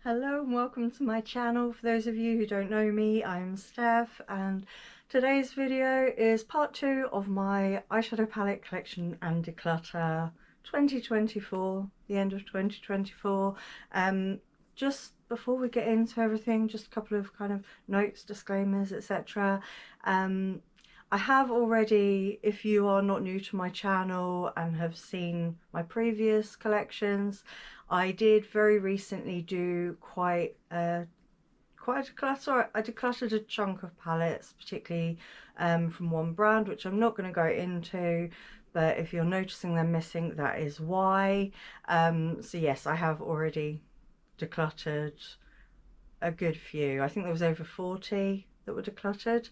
Hello and welcome to my channel. For those of you who don't know me, I'm Steph, and today's video is part 2 of my eyeshadow palette collection and declutter 2024, the end of 2024. Just before we get into everything, just a couple of kind of notes, disclaimers, etc. I have already, if you are not new to my channel and have seen my previous collections, I did very recently do quite a declutter. I decluttered a chunk of palettes, particularly from one brand, which I'm not going to go into, but if you're noticing them missing, that is why. So yes, I have already decluttered a good few. I think there was over 40 that were decluttered.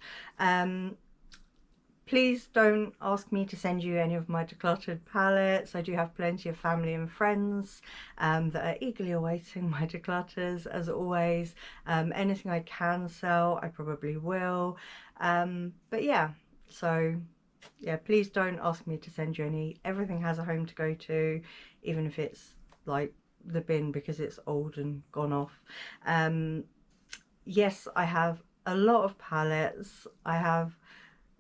Please don't ask me to send you any of my decluttered palettes. I do have plenty of family and friends that are eagerly awaiting my declutters, as always. Anything I can sell, I probably will. But yeah, so yeah, please don't ask me to send you any. Everything has a home to go to, even if it's like the bin because it's old and gone off. Yes, I have a lot of palettes. I have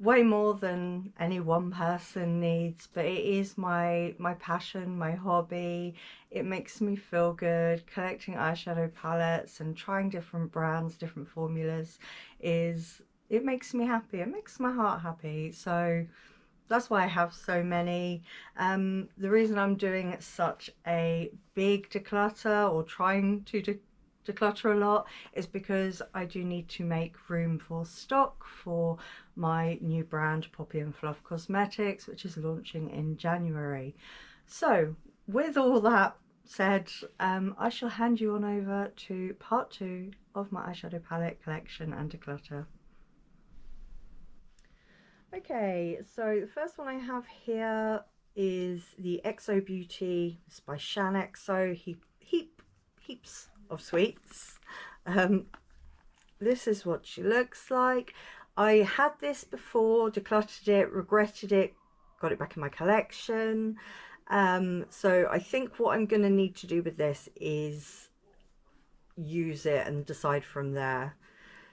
way more than any one person needs, but it is my passion, my hobby. It makes me feel good. Collecting eyeshadow palettes and trying different brands, different formulas, it makes me happy. It makes my heart happy. So that's why I have so many. The reason I'm doing such a big declutter, or trying to declutter a lot, is because I do need to make room for stock for my new brand Poppy and Fluff Cosmetics, which is launching in January. So with all that said, I shall hand you on over to part 2 of my eyeshadow palette collection and declutter. Okay, so the first one I have here is the XO Beauty. It's by ShanXO. Heaps of sweets. This is what she looks like. I had this before, decluttered it, regretted it, got it back in my collection. So I think what I'm going to need to do with this is use it and decide from there.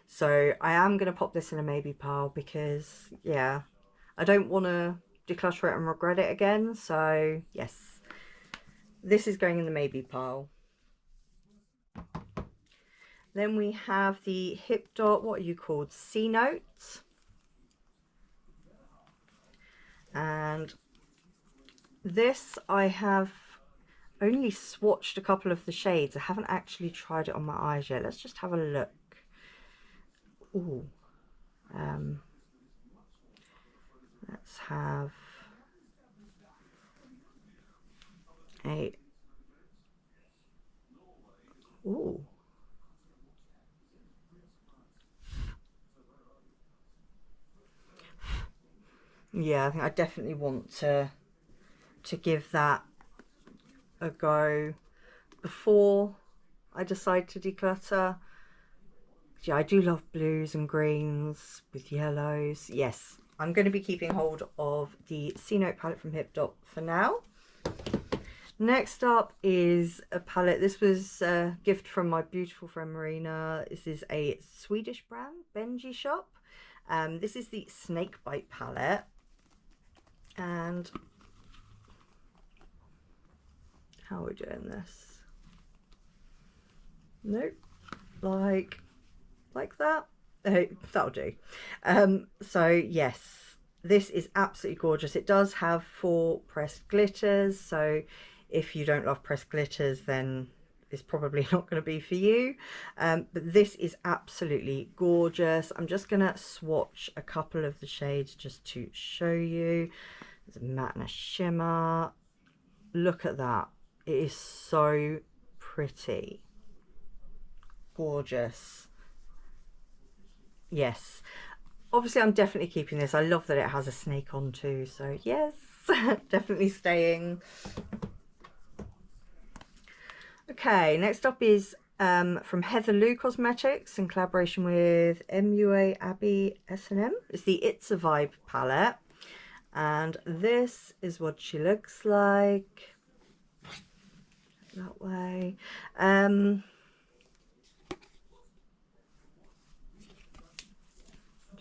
So I am going to pop this in a maybe pile because, yeah, I don't want to declutter it and regret it again. So yes, this is going in the maybe pile. Then we have the Hip Dot, what are you called? C Notes. And this I have only swatched a couple of the shades. I haven't actually tried it on my eyes yet. Let's just have a look. Ooh. Let's have a... Ooh. Yeah, I think I definitely want to give that a go before I decide to declutter. Yeah, I do love blues and greens with yellows. Yes, I'm going to be keeping hold of the C Note palette from Hip Dot for now. Next up is a palette. This was a gift from my beautiful friend Marina. This is a Swedish brand, Mvndi shop. This is the Snakebite palette. And how are we doing this? Nope, like that. That'll do. So yes, this is absolutely gorgeous. It does have 4 pressed glitters, so if you don't love pressed glitters, then it's probably not going to be for you. But this is absolutely gorgeous. I'm just going to swatch a couple of the shades just to show you. There's a matte and a shimmer. Look at that. It is so pretty. Gorgeous. Yes. Obviously, I'm definitely keeping this. I love that it has a snake on too. So yes, definitely staying. Okay, next up is from Heather Lou Cosmetics in collaboration with MUA ABH. It's the It's a Vibe palette. And this is what she looks like. That way.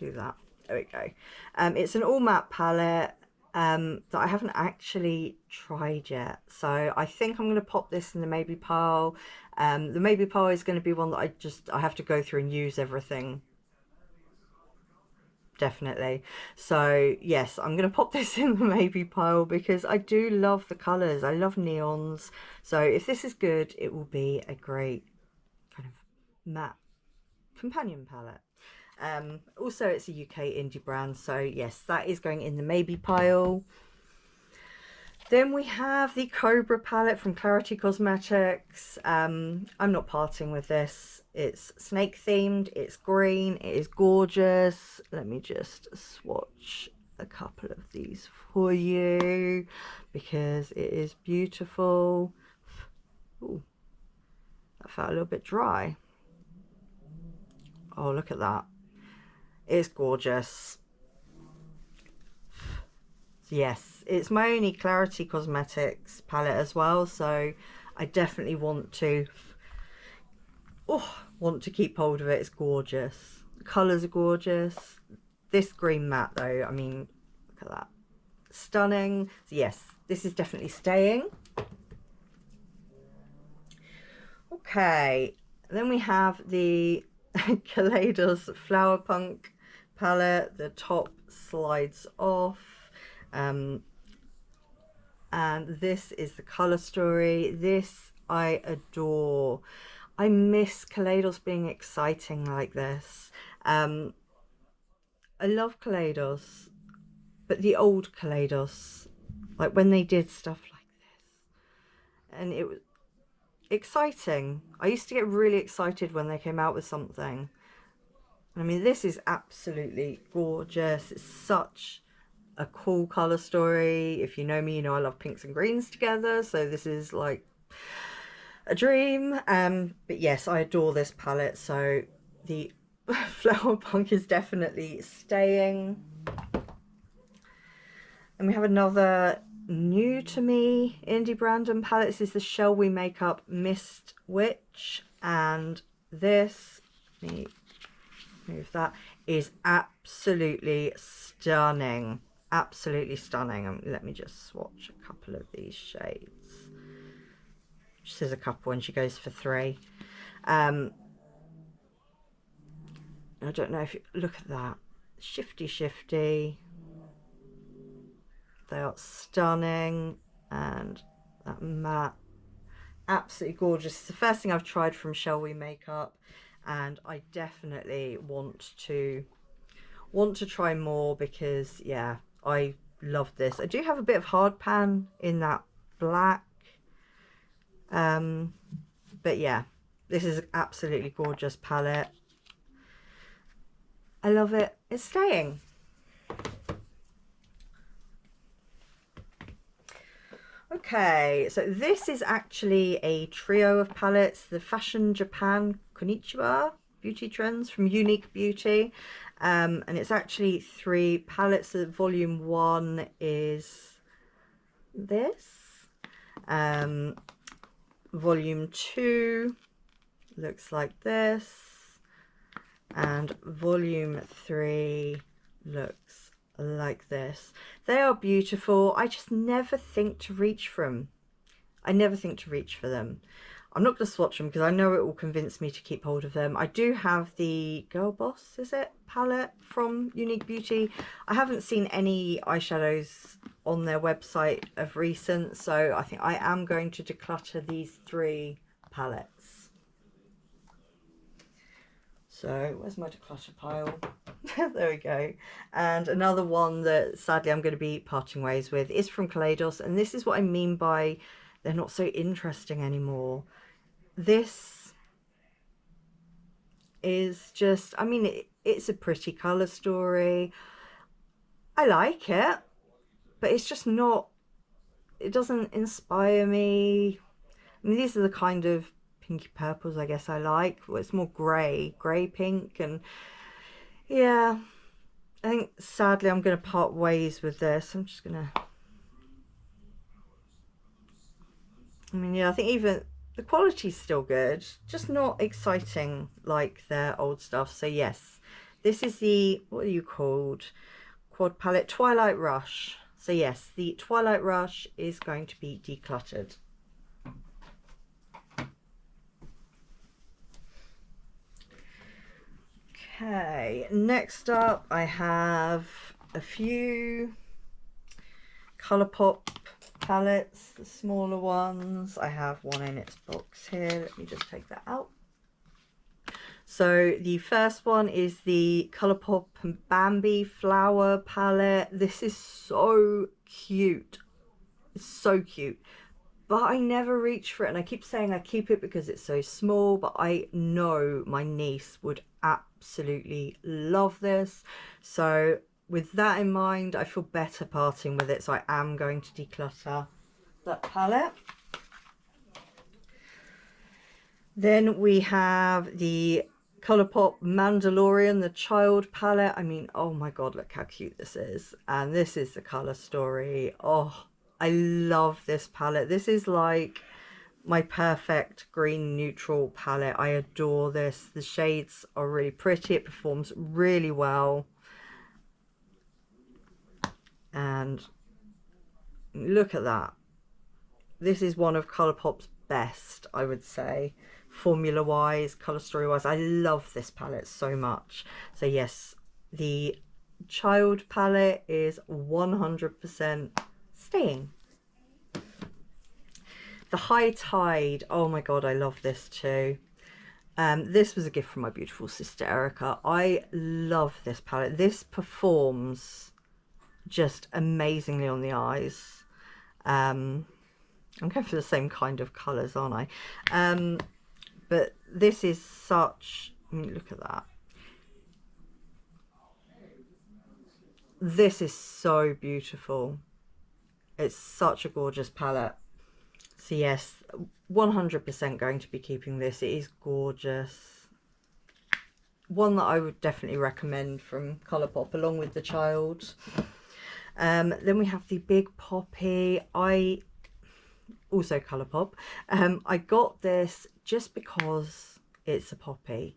do that. There we go. It's an all matte palette that I haven't actually tried yet, so I think I'm going to pop this in the maybe pile. The maybe pile is going to be one that I have to go through and use everything, definitely. So yes, I'm going to pop this in the maybe pile because I do love the colors. I love neons, so if this is good, it will be a great kind of matte companion palette. Also, it's a UK indie brand, so yes, that is going in the maybe pile. Then we have the Cobra palette from Clarity Cosmetics. I'm not parting with this. It's snake themed, it's green, it is gorgeous. Let me just swatch a couple of these for you because it is beautiful. Ooh, that felt a little bit dry. Oh, look at that. It's gorgeous. Yes, it's my only Clarity Cosmetics palette as well, so I definitely want to keep hold of it. It's gorgeous. The colours are gorgeous. This green matte though, I mean, look at that. Stunning. So yes, this is definitely staying. Okay, then we have the Kaleidos Flower Punk palette. The top slides off, and this is the color story. This I adore. I miss Kaleidos being exciting like this. I love Kaleidos, but the old Kaleidos, like when they did stuff like this, and it was exciting. I used to get really excited when they came out with something. I mean, this is absolutely gorgeous. It's such a cool color story. If you know me, you know I love pinks and greens together, so this is like a dream. But yes, I adore this palette, so the Flower Punk is definitely staying. And we have another new to me indie brand and palette. This is the Shall We Makeup Mist Witch, and this, let me move that, is absolutely stunning. Absolutely stunning. Let me just swatch a couple of these shades. She says a couple and she goes for 3. I don't know if you look at that, shifty. They are stunning, and that matte, absolutely gorgeous. It's the first thing I've tried from Shall We Makeup, and I definitely want to try more because yeah, I love this. I do have a bit of hard pan in that black, but yeah, this is an absolutely gorgeous palette. I love it. It's staying. Okay, so this is actually a trio of palettes, the Fashion Japan Konnichiwa Beauty Trends from Unique Beauty, and it's actually 3 palettes. So volume 1 is this, volume 2 looks like this, and volume 3 looks like this. They are beautiful. I just never think to reach for them. I never think to reach for them. I'm not going to swatch them because I know it will convince me to keep hold of them. I do have the Girl Boss, is it, palette from Unique Beauty. I haven't seen any eyeshadows on their website of recent, so I think I am going to declutter these 3 palettes. So where's my declutter pile? There we go. And another one that sadly I'm going to be parting ways with is from Kaleidos, and this is what I mean by they're not so interesting anymore. This is just, I mean, it's a pretty colour story. I like it, but it's just not, it doesn't inspire me. I mean, these are the kind of pinky purples I guess I like. Well, it's more grey pink, and yeah, I think sadly I'm going to part ways with this. I'm just going to, I mean, yeah, I think even the quality's still good, just not exciting like their old stuff. So yes, This is the, what are you called? Quad palette, Twilight Rush. So yes, the Twilight Rush is going to be decluttered. Okay, next up I have a few Colourpop palettes, the smaller ones. I have one in its box here. Let me just take that out. So the first one is the Colourpop Bambi Flower palette. This is so cute. It's so cute. But I never reach for it, and I keep saying I keep it because it's so small, but I know my niece would absolutely love this. So with that in mind, I feel better parting with it, so I am going to declutter that palette. Then we have the Colourpop Mandalorian, the child palette. I mean, oh my god, look how cute this is. And this is the colour story. Oh, I love this palette. This is like my perfect green neutral palette. I adore this. The shades are really pretty. It performs really well. And look at that. This is one of Colourpop's best, I would say. Formula wise, colour story wise, I love this palette so much. So yes, the child palette is 100% staying. The High Tide, oh my god, I love this too. This was a gift from my beautiful sister Erica. I love this palette. This performs just amazingly on the eyes. I'm going for the same kind of colours, aren't I? But this is such, I mean, look at that. This is so beautiful. It's such a gorgeous palette. So yes, 100% going to be keeping this. It is gorgeous. One that I would definitely recommend from Colourpop, along with the child. Then we have the Big Poppy. Also Colourpop. I got this just because it's a poppy.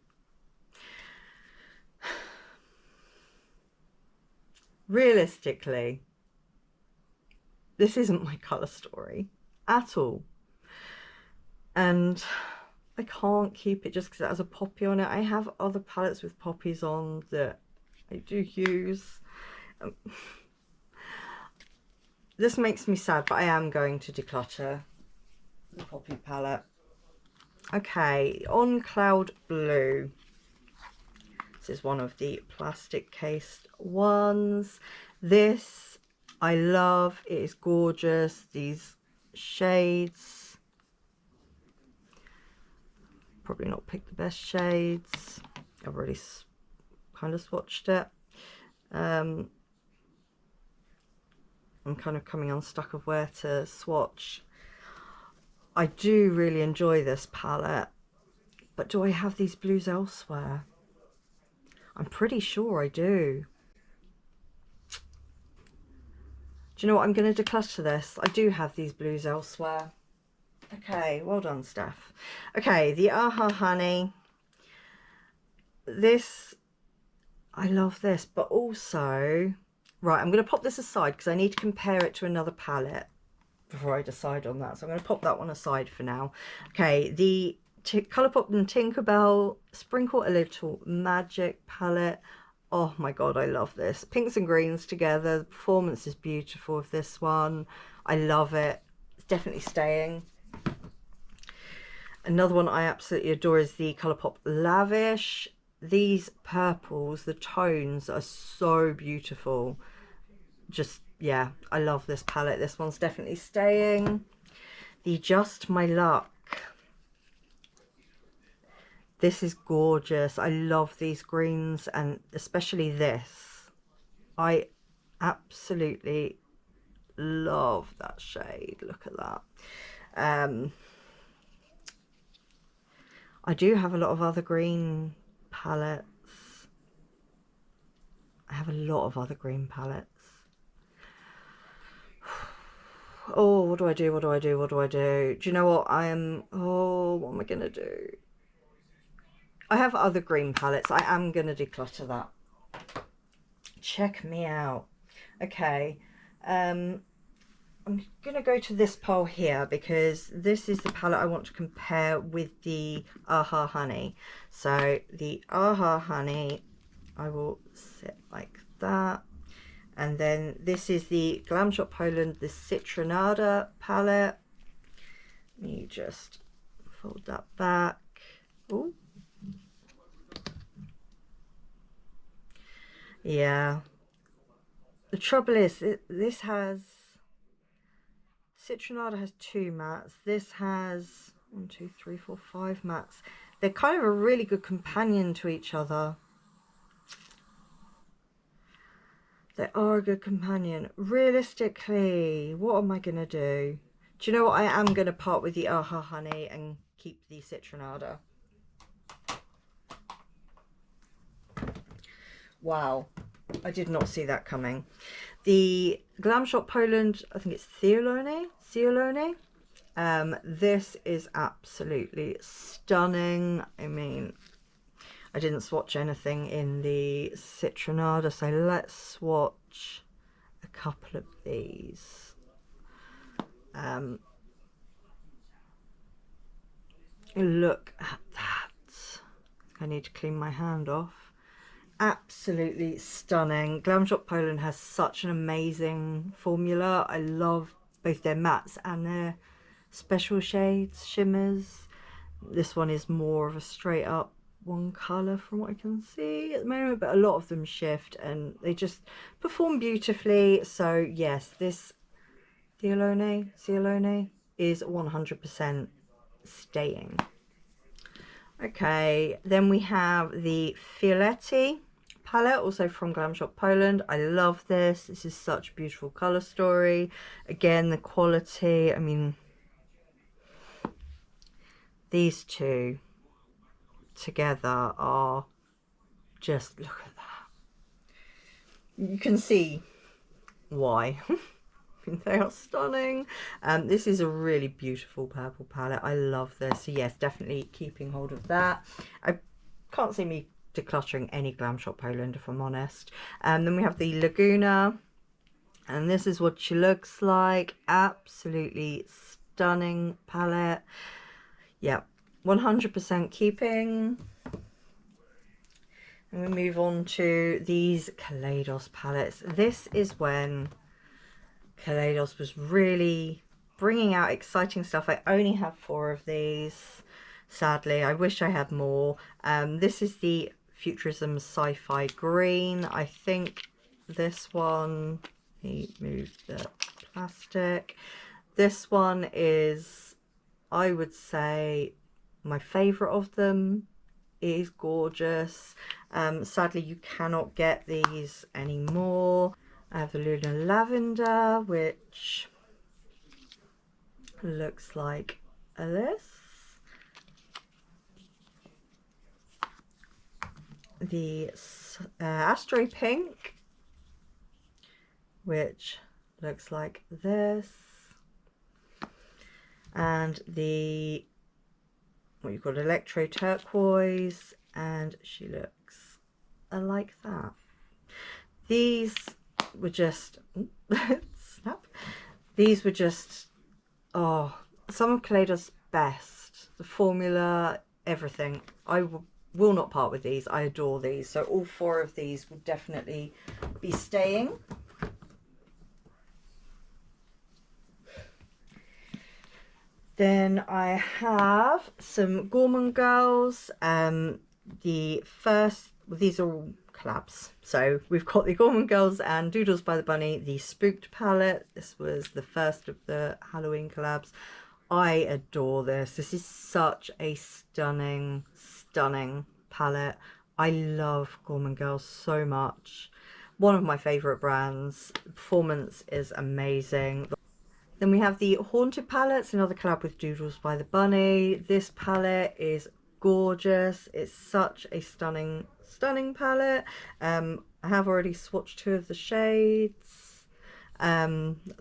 Realistically, this isn't my colour story at all. And I can't keep it just because it has a poppy on it. I have other palettes with poppies on that I do use. This makes me sad, but I am going to declutter the poppy palette. Okay, on Cloud Blue. This is one of the plastic cased ones. This I love. It is gorgeous. These shades. Probably not picked the best shades. I've already kind of swatched it. I'm kind of coming unstuck of where to swatch. I do really enjoy this palette, but do I have these blues elsewhere? I'm pretty sure I do. Do you know what? I'm going to declutter this. I do have these blues elsewhere. Okay, well done, Steph. Okay, the Aha Honey. This, I love this, but also, right, I'm going to pop this aside because I need to compare it to another palette before I decide on that. So I'm going to pop that one aside for now. Okay, the Colourpop and Tinkerbell Sprinkle a Little Magic palette. Oh my god, I love this. Pinks and greens together. The performance is beautiful of this one. I love it. It's definitely staying. Another one I absolutely adore is the Colourpop Lavish. These purples, the tones are so beautiful. Just, yeah, I love this palette. This one's definitely staying. The Just My Luck. This is gorgeous. I love these greens, and especially this. I absolutely love that shade. Look at that. I do have a lot of other green palettes. I have a lot of other green palettes. Oh, what do I do? What do I do? What do I do? Do you know what? Oh, what am I going to do? I have other green palettes. I am going to declutter that. Check me out. Okay. I'm going to go to this pile here because this is the palette I want to compare with the Aha Honey. So the Aha Honey, I will sit like that. And then this is the Glam Shop Poland, the Citronada palette. You just fold that back. Ooh. Yeah. The trouble is, this has, Citronada has 2 mattes. This has 1, 2, 3, 4, 5 mattes. They're kind of a really good companion to each other. They are a good companion. Realistically, what am I going to do? Do you know what? I am going to part with the Aha Honey and keep the Citronada. Wow. I did not see that coming. The Glam Shop Poland, I think it's Ciolone. This is absolutely stunning. I mean, I didn't swatch anything in the Citronada, so let's swatch a couple of these. Look at that. I need to clean my hand off. Absolutely stunning. Glam Shop Poland has such an amazing formula. I love both their mattes and their special shades, shimmers. This one is more of a straight up one colour from what I can see at the moment, but a lot of them shift and they just perform beautifully. So yes, this Ciolone is 100% staying. Okay, then we have the Fioletti palette, also from Glam Shop Poland. I love this. This is such a beautiful colour story. Again, the quality, I mean, these two together are just, look at that. You can see why. They are stunning. This is a really beautiful purple palette. I love this. So yes, definitely keeping hold of that. I can't see me decluttering any Glam Shop Poland, if I'm honest. Then we have the Laguna, and this is what she looks like. Absolutely stunning palette. Yeah, 100% keeping. And we move on to these Kaleidos palettes. This is when Kaleidos was really bringing out exciting stuff. I only have 4 of these, sadly. I wish I had more. This is the Futurism Sci-Fi Green. I think this one, he moved the plastic. This one is, I would say, my favourite of them. It is gorgeous. Sadly, you cannot get these anymore. I have the Luna Lavender, which looks like this. The Astro Pink, which looks like this. And the, what you call Electro Turquoise, and she looks like that. These were just snap. These were just, oh, some of Kaleidos' best. The formula, everything. I will not part with these. I adore these. So all 4 of these will definitely be staying. Then I have some Gourman Girls. The first, well, these are all collabs. So we've got the Gourman Girls and Doodles by the Bunny, the Spooked palette. This was the first of the Halloween collabs. I adore this. This is such a stunning palette. I love Gourman Girls so much. One of my favourite brands. The performance is amazing. Then we have the Haunted palettes, another collab with Doodles by the Bunny. This palette is gorgeous. It's such a stunning palette. I have already swatched 2 of the shades.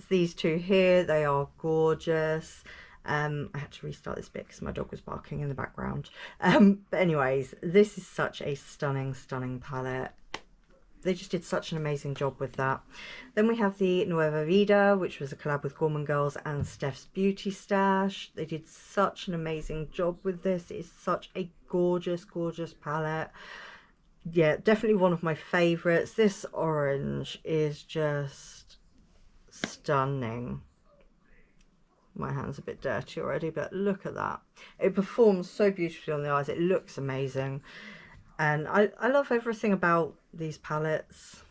These 2 here, they are gorgeous. I had to restart this bit because my dog was barking in the background. But anyways, this is such a stunning, stunning palette. They just did such an amazing job with that. Then we have the Nueva Vida, which was a collab with Gourman Girls and Steph's Beauty Stash. They did such an amazing job with this. It's such a gorgeous, gorgeous palette. Yeah, definitely one of my favorites. This orange is just stunning. My hand's a bit dirty already, but look at that. It performs so beautifully on the eyes. It looks amazing. And I love everything about these palettes.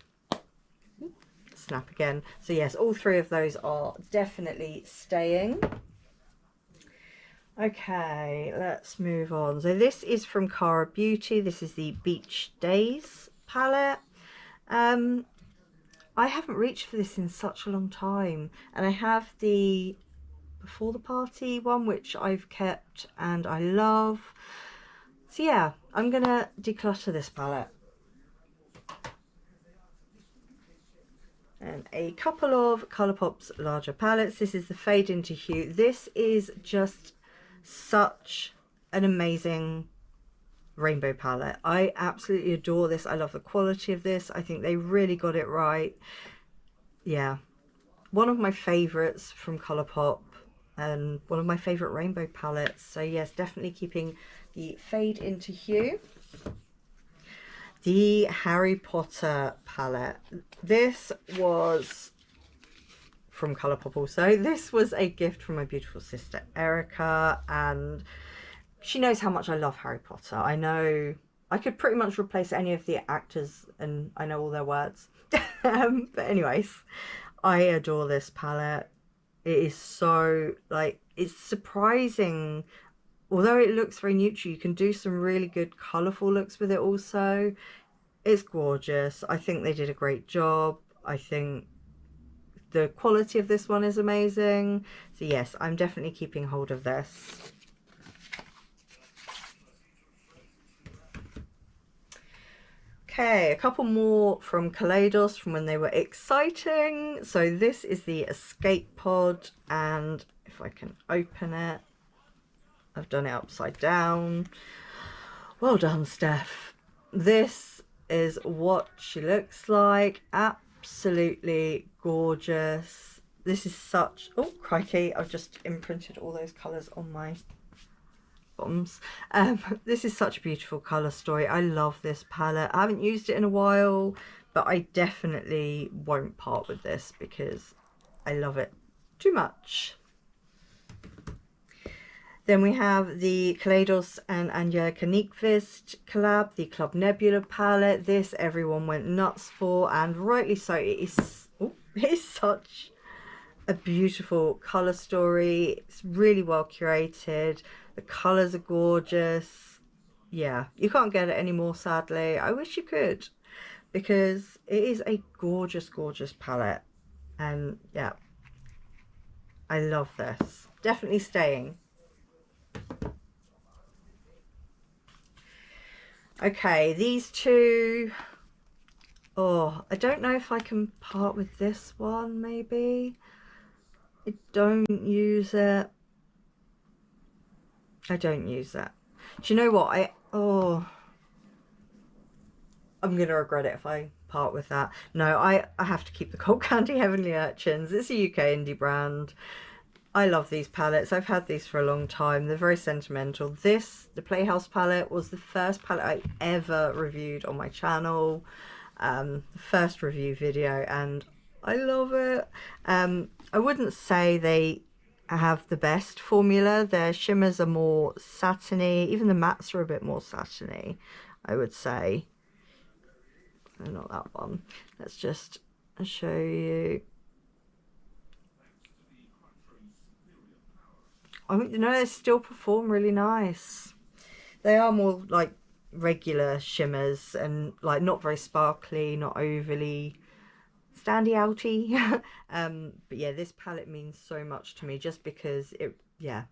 Snap again. So yes, all three of those are definitely staying. Okay, let's move on. So this is from Cara Beauty. This is the Beach Days palette. I haven't reached for this in such a long time, and I have the Before the Party one, which I've kept and I love. So yeah, I'm gonna declutter this palette. And a couple of Colourpop's larger palettes. This is the Fade Into Hue. This is just such an amazing rainbow palette. I absolutely adore this. I love the quality of this. I think they really got it right. Yeah, one of my favorites from Colourpop and one of my favorite rainbow palettes. So yes, definitely keeping the Fade Into Hue. The Harry Potter palette. This was from Colourpop also. This was a gift from my beautiful sister Erica, and she knows how much I love Harry Potter. I know I could pretty much replace any of the actors and I know all their words. But anyways, I adore this palette. It is so, like, it's surprising. Although it looks very neutral, you can do some really good colourful looks with it also. It's gorgeous. I think they did a great job. I think the quality of this one is amazing. So yes, I'm definitely keeping hold of this. Okay, a couple more from Kaleidos from when they were exciting. So this is the Escape Pod, and if I can open it, I've done it upside down. Well done, Steph. This is what she looks like. Absolutely gorgeous. This is such, oh crikey, I've just imprinted all those colours on my bottoms. This is such a beautiful colour story. I love this palette. I haven't used it in a while, but I definitely won't part with this because I love it too much. Then we have the Kaleidos and Angelica Nyqvist collab, the Club Nebula palette. This everyone went nuts for, and rightly so. It's such a beautiful colour story. It's really well curated. The colours are gorgeous. Yeah, you can't get it anymore, sadly. I wish you could, because it is a gorgeous, gorgeous palette. And yeah, I love this. Definitely staying. Okay, these two. Oh, I don't know if I can part with this one, maybe. I don't use it. I don't use it. Do you know what? I'm gonna regret it if I part with that. No, I have to keep the Cold Candy Heavenly Urchins. It's a UK indie brand. I love these palettes. I've had these for a long time. They're very sentimental. This, the Playhouse palette, was the first palette I ever reviewed on my channel. The first review video, and I love it. I wouldn't say they have the best formula. Their shimmers are more satiny. Even the mattes are a bit more satiny, I would say. No, not that one. Let's just show you. I mean, you know, they still perform really nice. They are more like regular shimmers and like not very sparkly, not overly standy outy. But yeah, this palette means so much to me just because it, yeah,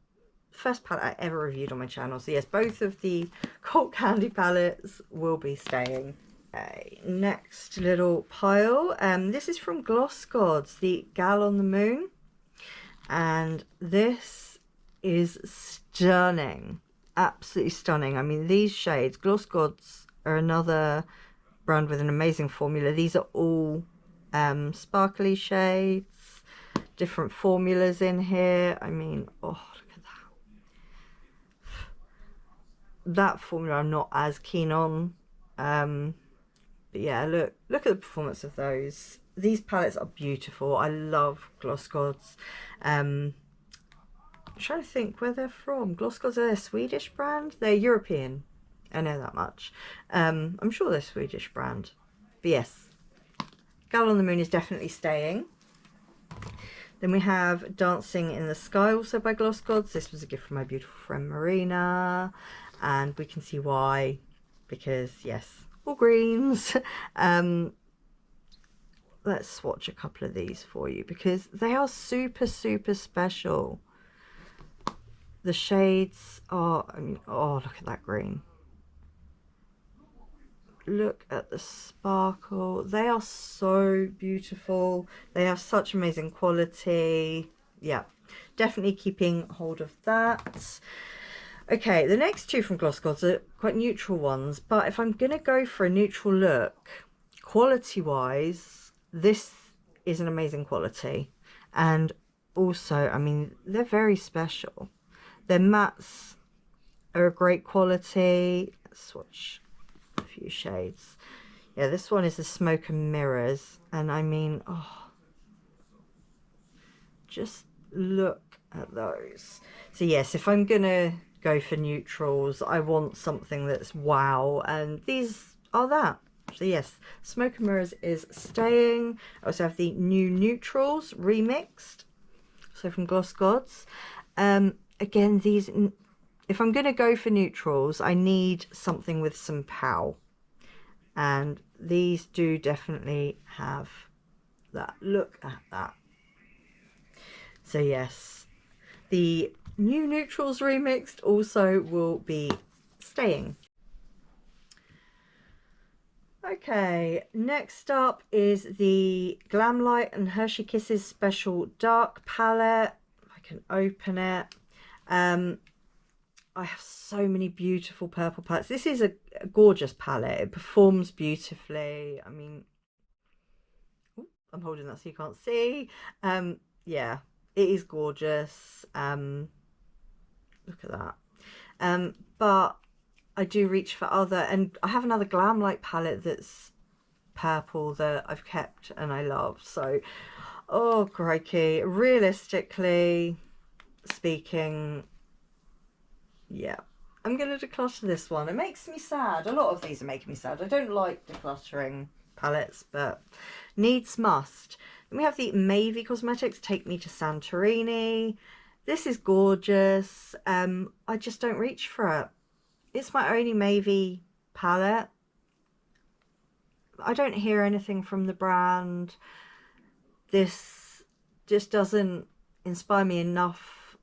first palette I ever reviewed on my channel. So yes, both of the Cold Candy palettes will be staying. Okay, next little pile. This is from Gloss Gods, the Gal on the Moon, and this is stunning. Absolutely stunning. I mean, these shades, Gloss Gods, are another brand with an amazing formula. These are all sparkly shades, different formulas in here. I mean, oh, look at that. That formula I'm not as keen on. But yeah, look at the performance of those. These palettes are beautiful. I love Gloss Gods. I'm trying to think where they're from. Gloss Gods are a Swedish brand. They're European. I know that much. I'm sure they're a Swedish brand. But yes, Gal on the Moon is definitely staying. Then we have Dancing in the Sky, also by Gloss Gods. This was a gift from my beautiful friend Marina. And we can see why. Because, yes, all greens. Let's swatch a couple of these for you because they are super, super special. The shades are, I mean, oh, look at that green. Look at the sparkle. They are so beautiful. They have such amazing quality. Yeah, definitely keeping hold of that. Okay, the next two from Gloss Gods are quite neutral ones, but if I'm going to go for a neutral look, quality-wise, this is an amazing quality. And also, I mean, they're very special. Their mattes are a great quality. Let's swatch a few shades. Yeah, this one is the Smoke and Mirrors, and I mean, oh, just look at those. So yes, if I'm gonna go for neutrals, I want something that's wow, and these are that. So yes, Smoke and Mirrors is staying. I also have the new neutrals remixed, so from Gloss Gods. Again, these, if I'm going to go for neutrals, I need something with some pow. And these do definitely have that. Look at that. So yes, the new neutrals remixed also will be staying. Okay, next up is the Glam Light and Hershey Kisses Special Dark Palette. If I can open it. I have so many beautiful purple palettes. This is a gorgeous palette. It performs beautifully. I mean, ooh, I'm holding that so you can't see. Yeah, it is gorgeous. Look at that. But I do reach for other, and I have another Glam Light palette that's purple that I've kept and I love. So, oh crikey, realistically speaking, yeah, I'm going to declutter this one. It makes me sad. A lot of these are making me sad. I don't like decluttering palettes, but needs must. Then we have the Mvndi Cosmetics Take Me to Santorini. This is gorgeous. I just don't reach for it. It's my only Mvndi palette. I don't hear anything from the brand. This just doesn't inspire me enough.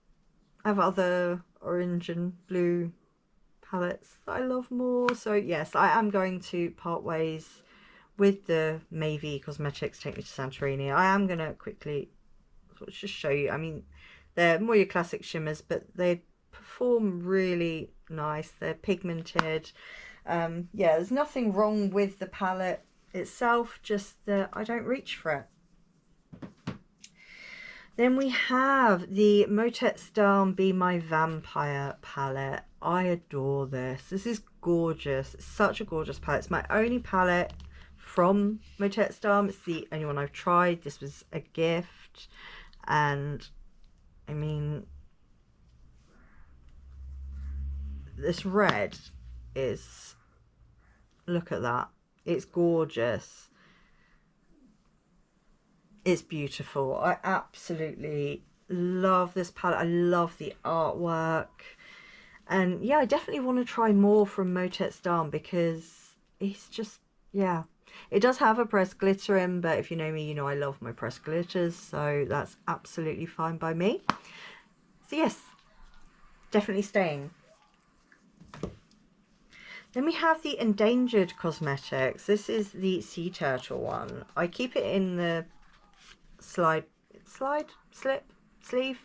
I have other orange and blue palettes that I love more. So yes, I am going to part ways with the Mvndi Cosmetics Take Me to Santorini. I am going to quickly just show you. I mean, they're more your classic shimmers, but they perform really nice. They're pigmented. Yeah, there's nothing wrong with the palette itself, just that I don't reach for it. Then we have the Motet Star Be My Vampire palette. I adore this. This is gorgeous. It's such a gorgeous palette. It's my only palette from Motet Star. It's the only one I've tried. This was a gift. And, I mean, this red is, look at that. It's gorgeous. It's beautiful. I absolutely love this palette. I love the artwork. And yeah, I definitely want to try more from Motet Star because it's just, yeah. It does have a pressed glitter in, but if you know me, you know I love my pressed glitters. So that's absolutely fine by me. So yes, definitely staying. Then we have the Endangered Cosmetics. This is the Sea Turtle one. I keep it in the slip sleeve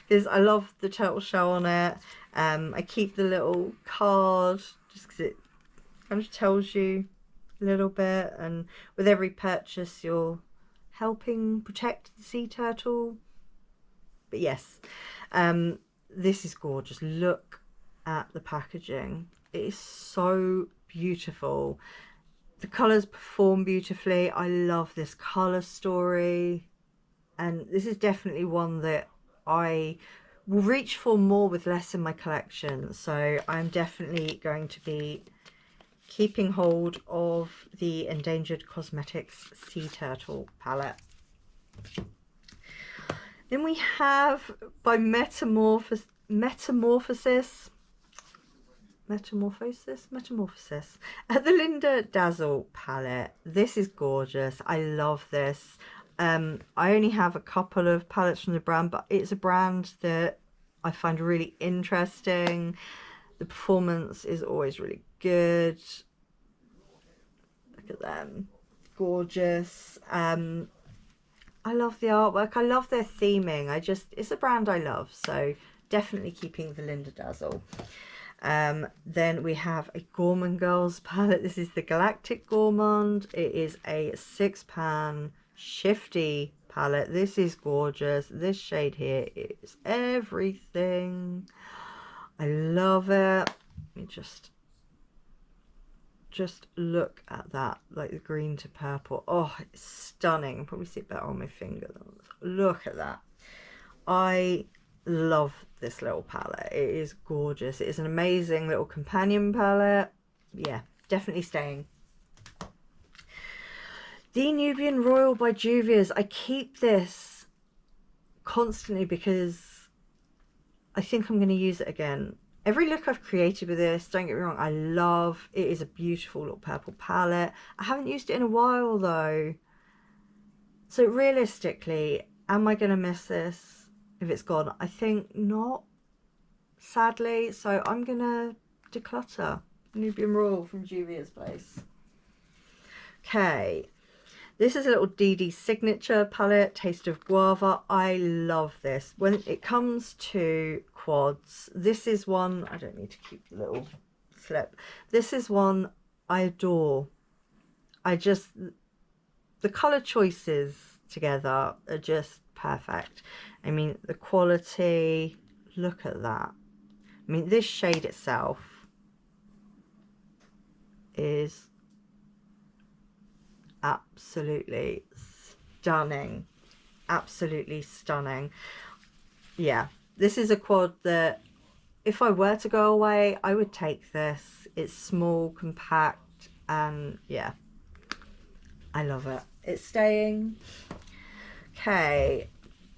because I love the turtle shell on it. I keep the little card just because it kind of tells you a little bit, and with every purchase you're helping protect the sea turtle. But yes, this is gorgeous. Look at the packaging. It is so beautiful. The colours perform beautifully. I love this colour story, and this is definitely one that I will reach for more with less in my collection. So I'm definitely going to be keeping hold of the Endangered Cosmetics Sea Turtle palette. Then we have by Metamorphosis, the Linda Dazzle palette. This is gorgeous. I love this. I only have a couple of palettes from the brand, but it's a brand that I find really interesting. The performance is always really good. Look at them, gorgeous. I love the artwork. I love their theming. It's a brand I love, so definitely keeping the Linda Dazzle. Then we have a Gourman Girls palette. This is the Galactic Gourmande. It is a 6-pan shifty palette. This is gorgeous. This shade here is everything. I love it. Let me just look at that, like the green to purple. Oh, it's stunning. I'll probably see it better on my finger. Look at that. I love this little palette. It is gorgeous. It is an amazing little companion palette. Yeah, definitely staying. The Nubian Royal by Juvia's. I keep this constantly because I think I'm going to use it again. Every look I've created with this, don't get me wrong, I love. It is a beautiful little purple palette. I haven't used it in a while though. So realistically, am I going to miss this if it's gone? I think not, sadly. So I'm going to declutter Nubian Royal from Juvia's place. Okay. This is a little DD Signature palette, Taste of Guava. I love this. When it comes to quads, this is one, I don't need to keep the little slip. This is one I adore. The colour choices together are just perfect. I mean, the quality, look at that. I mean, this shade itself is absolutely stunning. Absolutely stunning. Yeah, this is a quad that if I were to go away, I would take this. It's small, compact, and yeah, I love it. It's staying. Okay,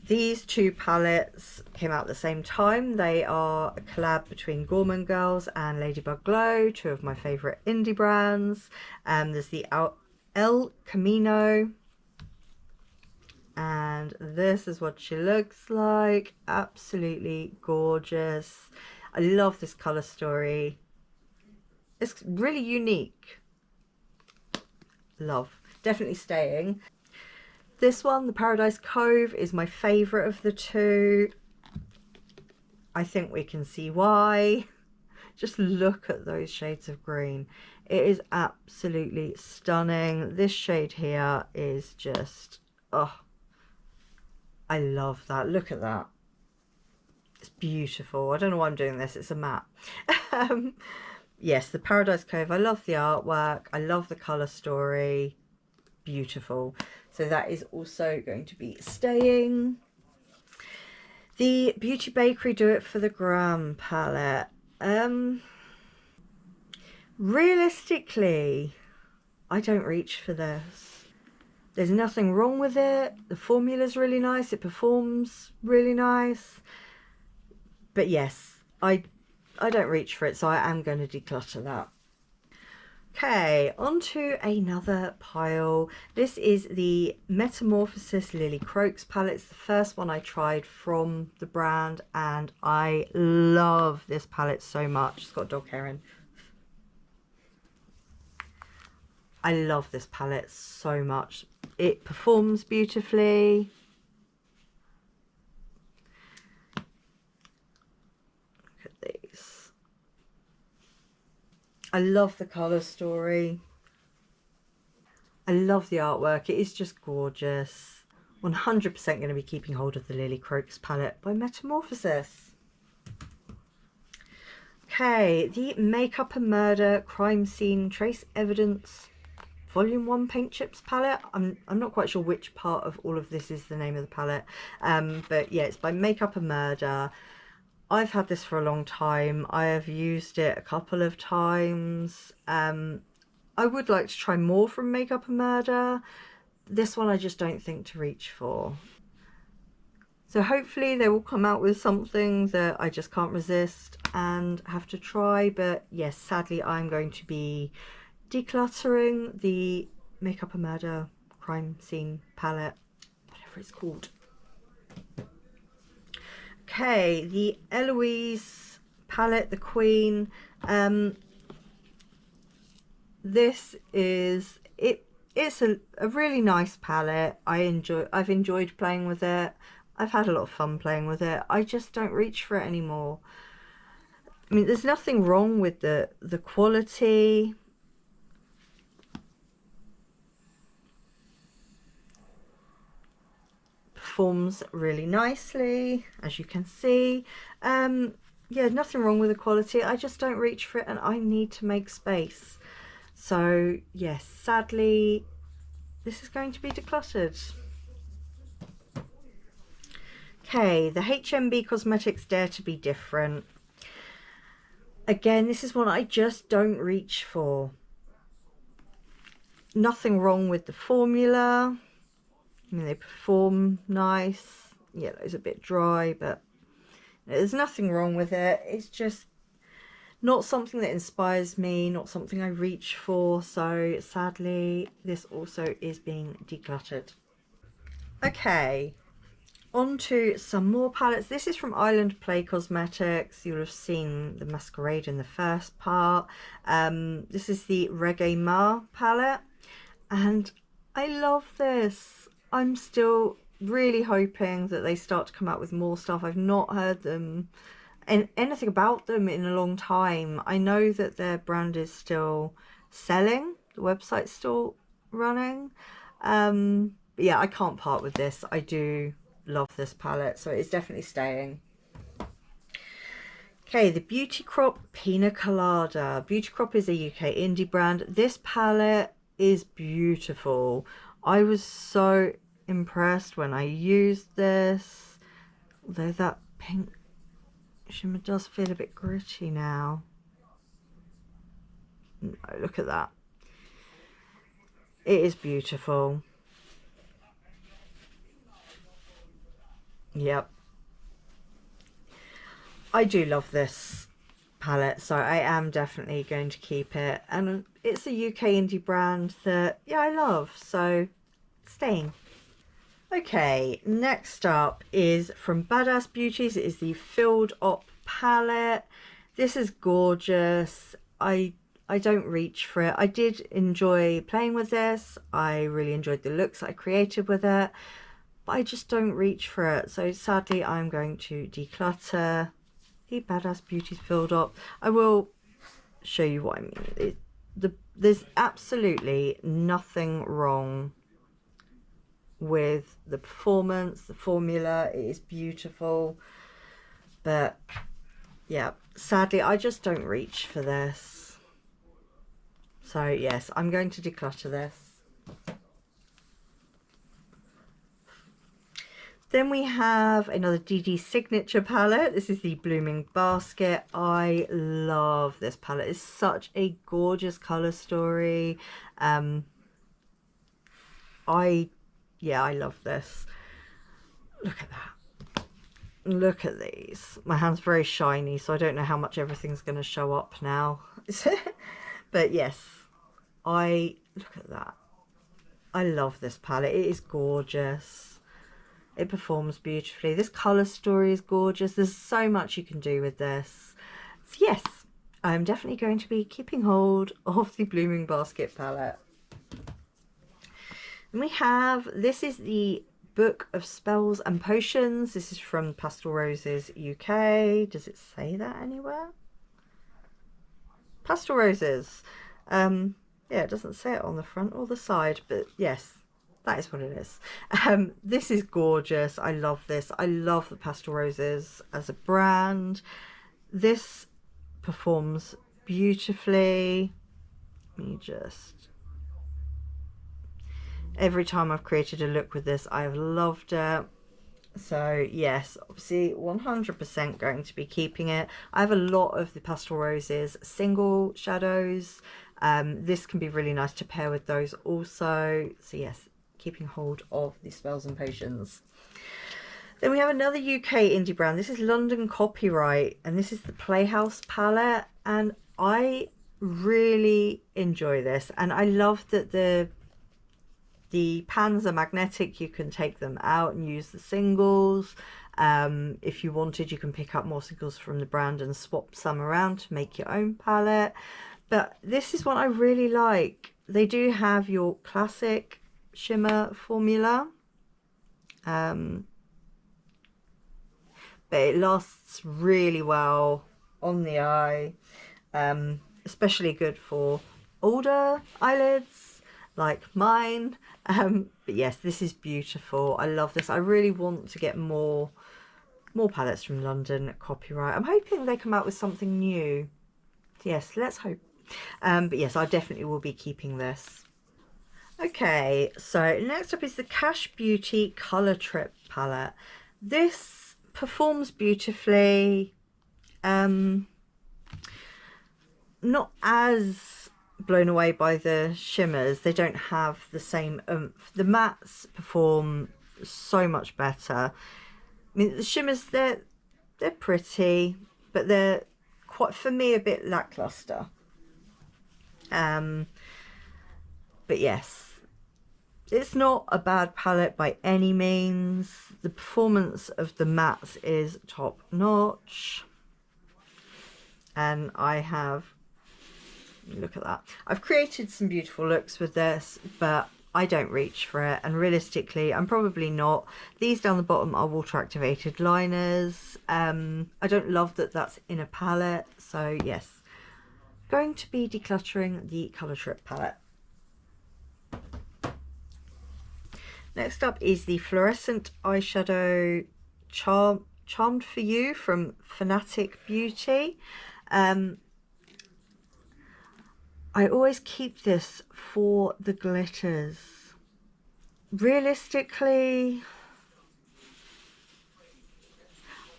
these two palettes came out at the same time. They are a collab between Gourman Girls and Ladybug Glow, two of my favourite indie brands. There's the El Camino, and this is what she looks like. Absolutely gorgeous. I love this colour story. It's really unique. Love. Definitely staying. This one, the Paradise Cove, is my favourite of the two. I think we can see why. Just look at those shades of green. It is absolutely stunning. This shade here is just, oh, I love that. Look at that. It's beautiful. I don't know why I'm doing this. It's a matte. Yes, the Paradise Cove. I love the artwork. I love the colour story. Beautiful. So that is also going to be staying. The Beauty Bakery Do It for the Gram palette. Realistically, I don't reach for this. There's nothing wrong with it. The formula's really nice. It performs really nice. But yes, I don't reach for it, so I am going to declutter that. Okay, on to another pile. This is the Metamorphosis Lily Croaks palette. It's the first one I tried from the brand, and I love this palette so much. It's got dog hair in. I love this palette so much. It performs beautifully. I love the colour story. I love the artwork. It is just gorgeous. 100% going to be keeping hold of the Lily Croaks palette by Metamorphosis. Okay, the Makeup and Murder Crime Scene Trace Evidence Volume 1 Paint Chips palette. I'm not quite sure which part of all of this is the name of the palette. But yeah, it's by Makeup and Murder. I've had this for a long time. I have used it a couple of times. I would like to try more from Makeup and Murder. This one I just don't think to reach for. So hopefully they will come out with something that I just can't resist and have to try. But yes, sadly I'm going to be decluttering the Makeup and Murder Crime Scene palette, whatever it's called. Okay, the Eloise palette, the Queen. This is it. It's a really nice palette. I've enjoyed playing with it. I've had a lot of fun playing with it. I just don't reach for it anymore. I mean, there's nothing wrong with the quality. Performs really nicely, as you can see. Yeah, nothing wrong with the quality. I just don't reach for it, and I need to make space. So yes, sadly, this is going to be decluttered. Okay, the HMB Cosmetics Dare to Be Different. Again, this is one I just don't reach for. Nothing wrong with the formula. I mean, they perform nice. Yellow is a bit dry, but there's nothing wrong with it. It's just not something that inspires me, not something I reach for. So sadly, this also is being decluttered. Okay, on to some more palettes. This is from Island Play Cosmetics. You'll have seen the Masquerade in the first part. This is the Reggae Ma palette, and I love this. I'm still really hoping that they start to come out with more stuff. I've not heard them and anything about them in a long time. I know that their brand is still selling, the website's still running. Yeah, I can't part with this. I do love this palette, so it's definitely staying. Okay, the Beauty Crop Pina Colada. Beauty Crop is a UK indie brand. This palette is beautiful. I was so impressed when I used this, although that pink shimmer does feel a bit gritty now. No, look at that. It is beautiful. Yep. I do love this palette, so I am definitely going to keep it. And it's a UK indie brand that, yeah, I love, so staying. Okay, next up is from Badass Beauties. It is the Filled Up palette. This is gorgeous. I don't reach for it. I did enjoy playing with this. I really enjoyed the looks I created with it, but I just don't reach for it. So sadly, I'm going to declutter the Badass Beauties Filled Up. I will show you what I mean. There's absolutely nothing wrong with the performance, the formula. It is beautiful, but yeah, sadly I just don't reach for this. So yes, I'm going to declutter this. Then we have another DD Signature palette. This is the Blooming Basket. I love this palette. It's such a gorgeous color story. I love this. Look at that. Look at these. My hand's very shiny, so I don't know how much everything's going to show up now. But yes, look at that. I love this palette. It is gorgeous. It performs beautifully. This colour story is gorgeous. There's so much you can do with this. So yes, I'm definitely going to be keeping hold of the Blooming Basket palette. And we have, this is the Book of Spells and Potions. This is from Pastel Roses UK. Does it say that anywhere? Pastel Roses. Yeah, it doesn't say it on the front or the side, but yes, that is what it is. This is gorgeous. I love this. I love the Pastel Roses as a brand. This performs beautifully. Let me just... Every time I've created a look with this, I've loved it. So yes, obviously 100% going to be keeping it. I have a lot of the Pastel Roses single shadows. This can be really nice to pair with those also. So yes, keeping hold of the Spells and Potions. Then we have another UK indie brand. This is London Copyright, and this is the Playhouse palette, and I really enjoy this. And I love that the pans are magnetic. You can take them out and use the singles. If you wanted, you can pick up more singles from the brand and swap some around to make your own palette. But this is what I really like. They do have your classic shimmer formula, but it lasts really well on the eye, especially good for older eyelids like mine. But yes, this is beautiful. I love this. I really want to get more palettes from London Copyright. I'm hoping they come out with something new. Yes, let's hope. But yes, I definitely will be keeping this. Okay, so next up is the Cash Beauty Colour Trip palette. This performs beautifully. Not as blown away by the shimmers. They don't have the same oomph. The mattes perform so much better. I mean, the shimmers, they're pretty, but they're quite, for me, a bit lackluster. But yes, it's not a bad palette by any means. The performance of the mattes is top notch, and I have, look at that, I've created some beautiful looks with this, but I don't reach for it, and realistically I'm probably not. These down the bottom are water activated liners. I don't love that that's in a palette, so yes, going to be decluttering the Colour Trip palette. Next up is the Fluorescent Eyeshadow Charmed For You from Fanatic Beauty. I always keep this for the glitters. Realistically,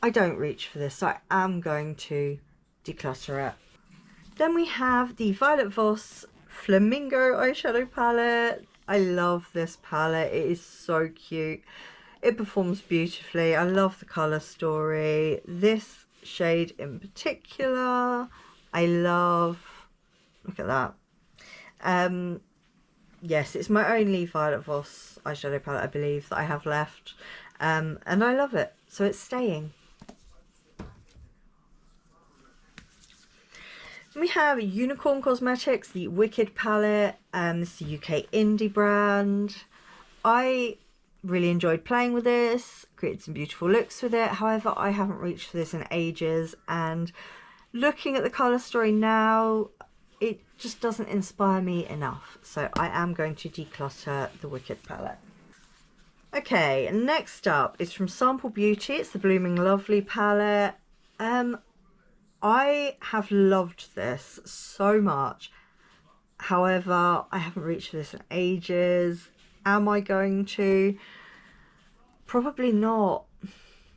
I don't reach for this, so I am going to declutter it. Then we have the Violet Voss Flamingo eyeshadow palette. I love this palette. It is so cute. It performs beautifully. I love the colour story. This shade in particular, I love. Look at that. Yes, it's my only Violet Voss eyeshadow palette, I believe, that I have left. And I love it. So it's staying. We have Unicorn Cosmetics, the Wicked palette. This is a UK indie brand. I really enjoyed playing with this, created some beautiful looks with it. However, I haven't reached for this in ages, and looking at the colour story now, it just doesn't inspire me enough. So I am going to declutter the Wicked palette. Okay, next up is from Sample Beauty. It's the Blooming Lovely palette. I have loved this so much. However, I haven't reached for this in ages. Am I going to? Probably not.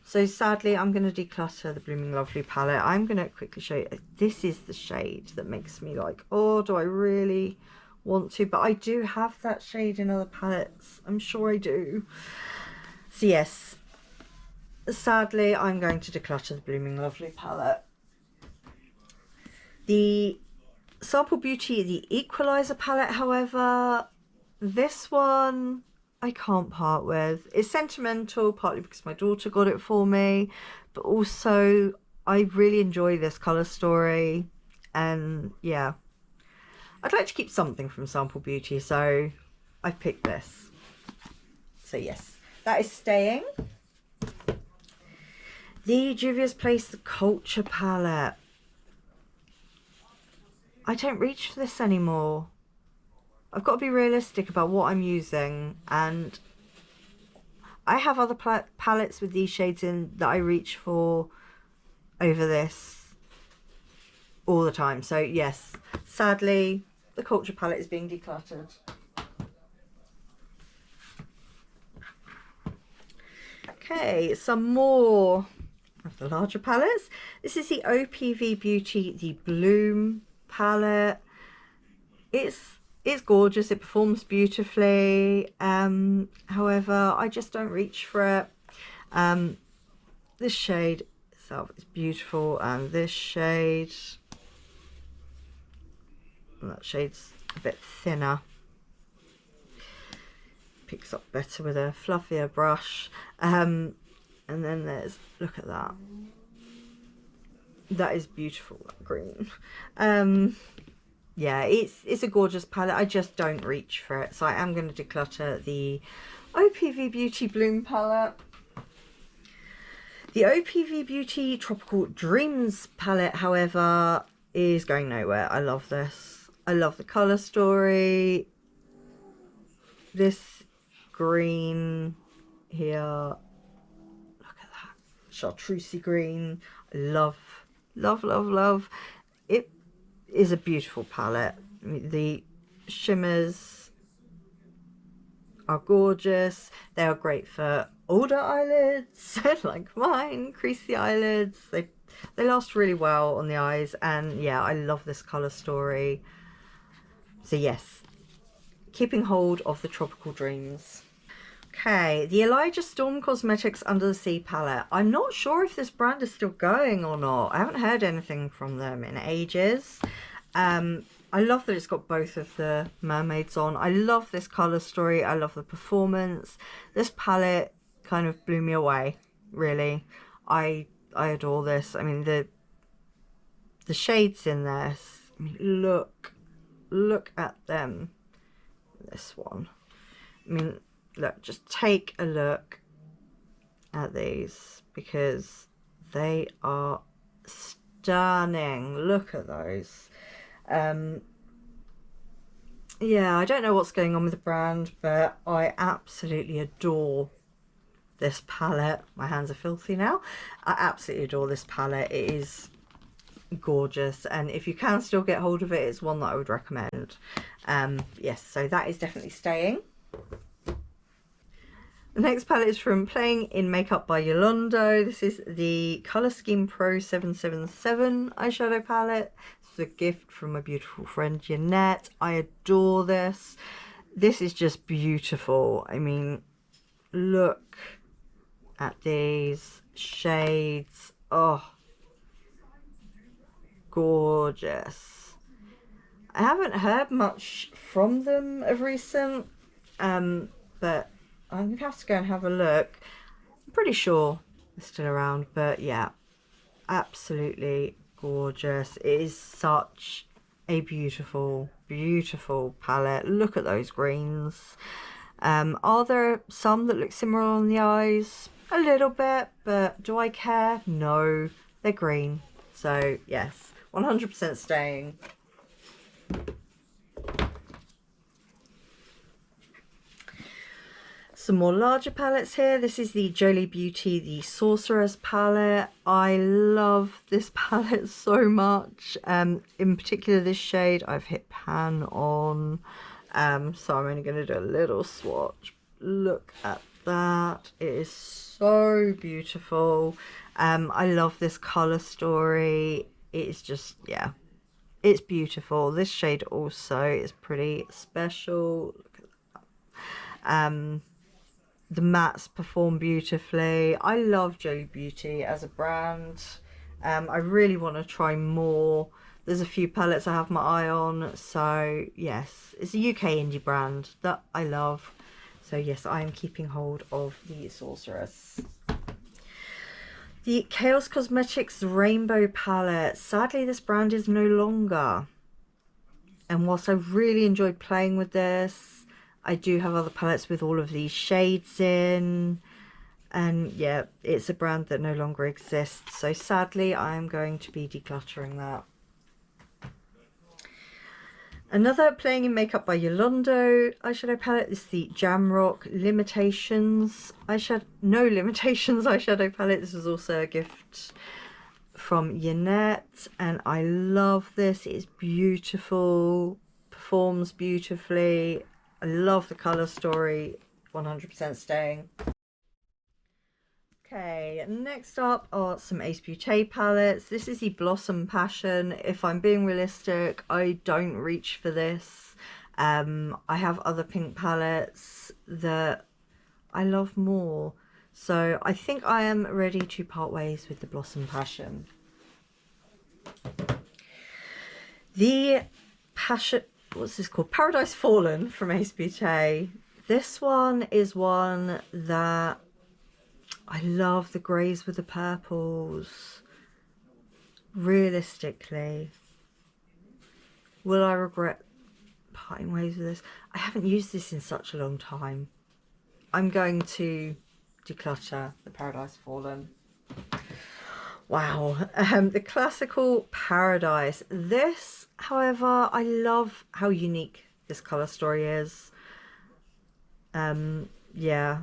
So sadly, I'm going to declutter the Blooming Lovely palette. I'm going to quickly show you. This is the shade that makes me like, oh, do I really want to? But I do have that shade in other palettes. I'm sure I do. So yes, sadly, I'm going to declutter the Blooming Lovely palette. The Sample Beauty, the Equalizer palette, however, this one I can't part with. It's sentimental, partly because my daughter got it for me, but also I really enjoy this colour story, and yeah, I'd like to keep something from Sample Beauty, so I've picked this. So yes, that is staying. The Juvia's Place, the Culture palette. I don't reach for this anymore. I've got to be realistic about what I'm using, and I have other palettes with these shades in that I reach for over this all the time. So yes, sadly, the Culture palette is being decluttered. Okay, some more of the larger palettes. This is the OPV Beauty, the Bloom palette. It's gorgeous, it performs beautifully. However, I just don't reach for it. This shade itself is beautiful, and this shade, that shade's a bit thinner, picks up better with a fluffier brush. And then there's, look at that, that is beautiful, that green. Yeah, it's a gorgeous palette. I just don't reach for it, so I am going to declutter the OPV Beauty Bloom palette. The OPV Beauty Tropical Dreams palette, however, is going nowhere. I love this. I love the colour story. This green here, look at that, chartreusey green. I love, love, love, love. It is a beautiful palette. I mean, the shimmers are gorgeous. They are great for older eyelids like mine, creasy eyelids. They last really well on the eyes, and yeah, I love this colour story. So yes, keeping hold of the Tropical Dreams. Okay, the Elijah Storm Cosmetics Under the Sea palette. I'm not sure if this brand is still going or not. I haven't heard anything from them in ages. I love that it's got both of the mermaids on. I love this colour story. I love the performance. This palette kind of blew me away, really. I adore this. I mean, the shades in this, I mean, look at them. This one, I mean, look, just take a look at these, because they are stunning. Look at those. Yeah, I don't know what's going on with the brand, but I absolutely adore this palette. My hands are filthy now. I absolutely adore this palette. It is gorgeous, and if you can still get hold of it, it's one that I would recommend. Yes, so that is definitely staying. The next palette is from Playing in Makeup by Yolando. This is the Colour Scheme Pro 777 eyeshadow palette. This is a gift from my beautiful friend Jeanette. I adore this. This is just beautiful. I mean, look at these shades. Oh, gorgeous. I haven't heard much from them of recent, but I'm going to have to go and have a look. I'm pretty sure they're still around, but yeah, absolutely gorgeous. It is such a beautiful, beautiful palette. Look at those greens. Are there some that look similar on the eyes? A little bit, but do I care? No, they're green. So yes, 100% staying. Some more larger palettes here. This is the Jolie Beauty, the Sorceress palette. I love this palette so much. In particular this shade I've hit pan on. So I'm only going to do a little swatch. Look at that. It is so beautiful. I love this colour story. It's just, yeah, it's beautiful. This shade also is pretty special. Look at that. The mattes perform beautifully. I love Jolie Beauty as a brand. I really want to try more. There's a few palettes I have my eye on. So yes, it's a UK indie brand that I love. So yes, I am keeping hold of the Sorceress. The Chaos Cosmetics Rainbow palette. Sadly, this brand is no longer. And whilst I really enjoyed playing with this, I do have other palettes with all of these shades in, and yeah, it's a brand that no longer exists, so sadly I'm going to be decluttering that. Another Playing in Makeup by Yolanda eyeshadow palette is the Jamrock Limitations eyeshadow, No Limitations eyeshadow palette. This was also a gift from Yanette, and I love this. It's beautiful, performs beautifully. I love the colour story, 100% staying. Okay, next up are some Ace Beaute palettes. This is the Blossom Passion. If I'm being realistic, I don't reach for this. I have other pink palettes that I love more. So I think I am ready to part ways with the Blossom Passion. The Passion, what's this called? Paradise Fallen from Ace Beaute. This one is one that I love, the greys with the purples. Realistically, will I regret parting ways with this? I haven't used this in such a long time. I'm going to declutter the Paradise Fallen. Wow, the Classical Paradise. This, however, I love how unique this colour story is. Yeah.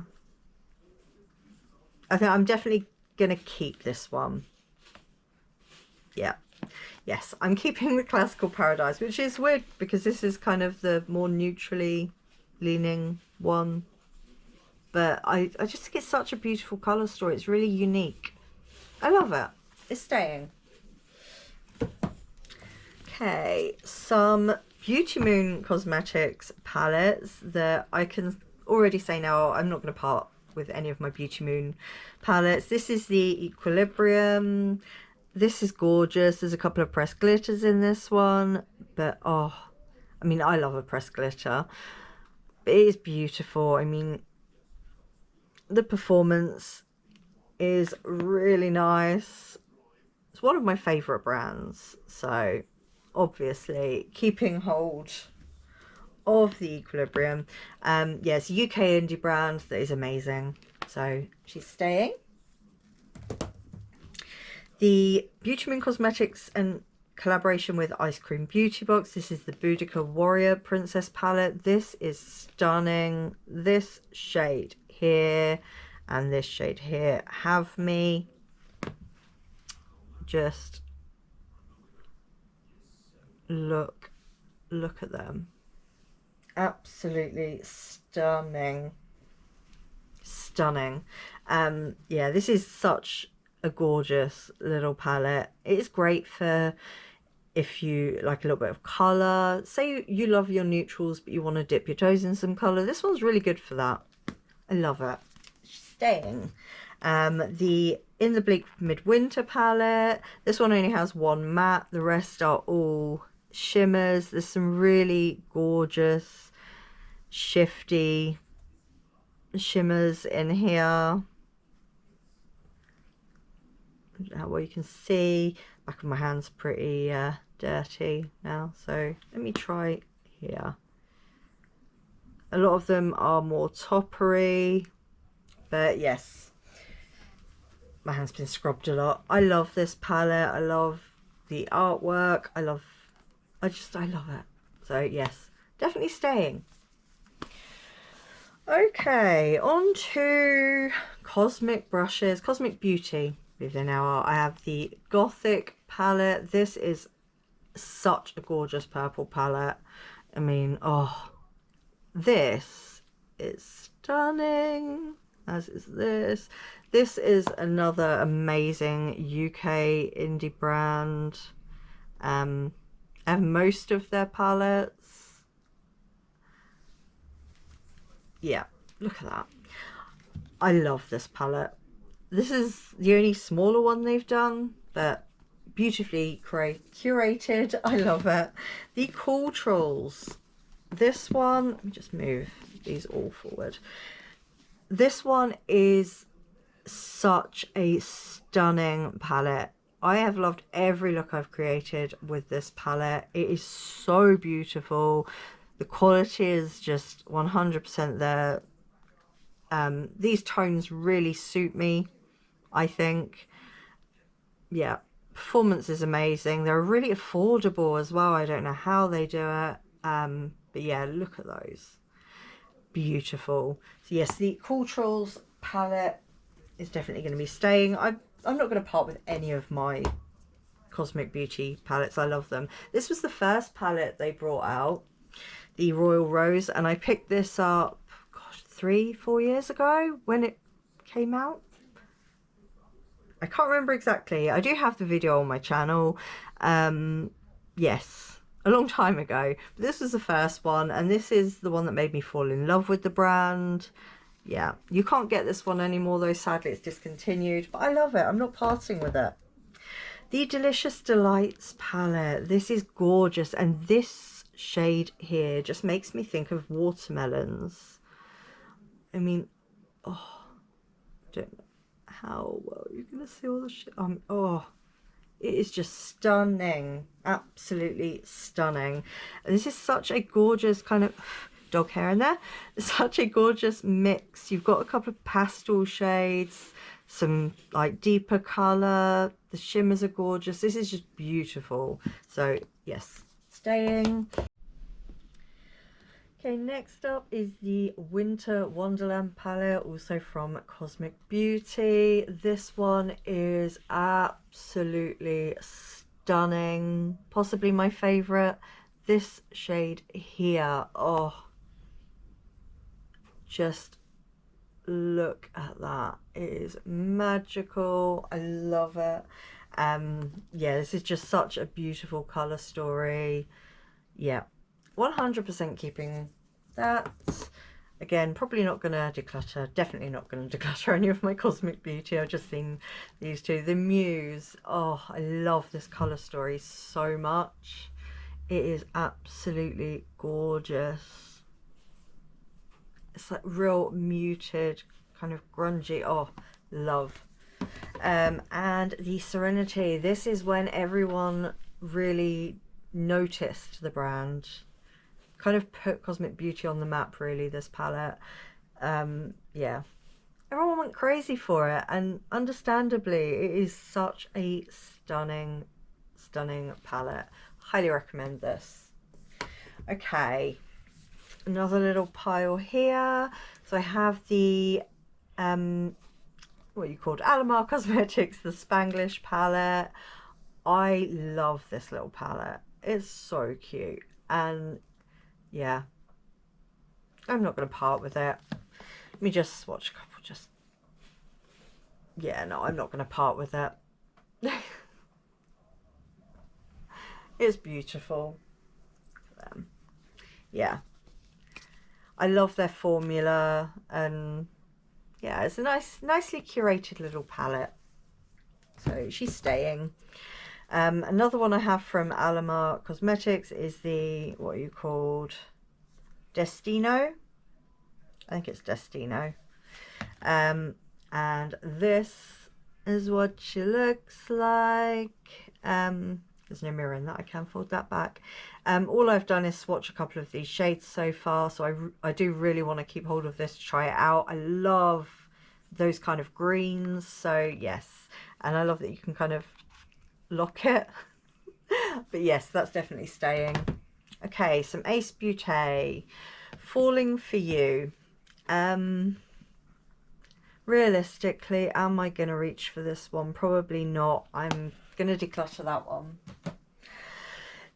I think I'm definitely going to keep this one. Yeah. Yes, I'm keeping the Classical Paradise, which is weird because this is kind of the more neutrally leaning one. But I just think it's such a beautiful colour story. It's really unique. I love it. It's staying. Okay, some Beauty Moon Cosmetics palettes that I can already say now I'm not going to part with any of my Beauty Moon palettes. This is the Equilibrium. This is gorgeous. There's a couple of pressed glitters in this one, but oh, I mean, I love a pressed glitter. But it is beautiful. I mean, the performance is really nice. It's one of my favorite brands, so obviously keeping hold of the Equilibrium. Yes, UK indie brand that is amazing, so she's staying. The Beauty Moon Cosmetics and collaboration with Ice Cream Beauty Box. This is the Boudica Warrior Princess palette. This is stunning. This shade here and this shade here have me just look at them. Absolutely stunning. Yeah, this is such a gorgeous little palette. It is great for if you like a little bit of color. Say you love your neutrals but you want to dip your toes in some color. This one's really good for that. I love it. Staying. The In the Bleak Midwinter palette. This one only has one matte. The rest are all shimmers. There's some really gorgeous shifty shimmers in here. Well, you can see back of my hand's pretty dirty now, so let me try here. A lot of them are more toppery, but yes, my hand's been scrubbed a lot. I love this palette. I love the artwork. I love it. So yes, definitely staying. Okay, on to Cosmic brushes. Cosmic Beauty. Now I have the Gothic palette. This is such a gorgeous purple palette. I mean, oh, this is stunning, as is this. This is another amazing UK indie brand. I have most of their palettes. Yeah, look at that. I love this palette. This is the only smaller one they've done, but beautifully curated. I love it. The Cool Trolls. This one, let me just move these all forward. This one is such a stunning palette. I have loved every look I've created with this palette. It is so beautiful. The quality is just 100% there. These tones really suit me, I think. Yeah, performance is amazing. They're really affordable as well. I don't know how they do it. But yeah, look at those. Beautiful. So yes, the Culturals palette is definitely going to be staying. I'm not going to part with any of my Cosmic Beauty palettes. I love them. This was the first palette they brought out, the Royal Rose, and I picked this up, gosh, 3-4 years ago when it came out. I can't remember exactly. I do have the video on my channel. Yes, a long time ago. But this was the first one, and this is the one that made me fall in love with the brand. Yeah, you can't get this one anymore though, sadly it's discontinued, but I love it. I'm not parting with it. The Delicious Delights palette. This is gorgeous, and this shade here just makes me think of watermelons. I mean, oh, I don't know how well you're gonna see all the shit. Oh, it is just stunning, absolutely stunning. And this is such a gorgeous kind of dog hair in there. Such a gorgeous mix. You've got a couple of pastel shades, some like deeper color. The shimmers are gorgeous. This is just beautiful. So yes, staying. Okay, next up is the Winter Wonderland palette, also from Cosmic Beauty. This one is absolutely stunning, possibly my favorite. This shade here, oh, just look at that. It is magical. I love it. Yeah, this is just such a beautiful color story. Yeah, 100% keeping that. Again, probably not gonna declutter, definitely not gonna declutter any of my Cosmic Beauty. I've just seen these two. The Muse, oh, I love this color story so much. It is absolutely gorgeous. It's like real muted, kind of grungy. Oh, love. And the Serenity, this is when everyone really noticed the brand, kind of put Cosmic Beauty on the map, really, this palette. Yeah, everyone went crazy for it, and understandably. It is such a stunning palette. Highly recommend this. Okay, another little pile here. So I have the what you called Alamar Cosmetics, the Spanglish palette. I love this little palette. It's so cute, and yeah, I'm not going to part with it. Let me just swatch a couple. Just, yeah, no, I'm not going to part with it. It's beautiful. Yeah, I love their formula, and yeah, it's a nicely curated little palette. So she's staying. Another one I have from Alamar Cosmetics is the, what are you called? Destino. I think it's Destino. And this is what she looks like. There's no mirror in that, I can fold that back. All I've done is swatch a couple of these shades so far, so I do really want to keep hold of this to try it out. I love those kind of greens, so yes, and I love that you can kind of lock it. But yes, that's definitely staying. Okay, some Ace Beaute, Falling for You. Realistically, am I gonna reach for this one? Probably not. I'm gonna declutter that one.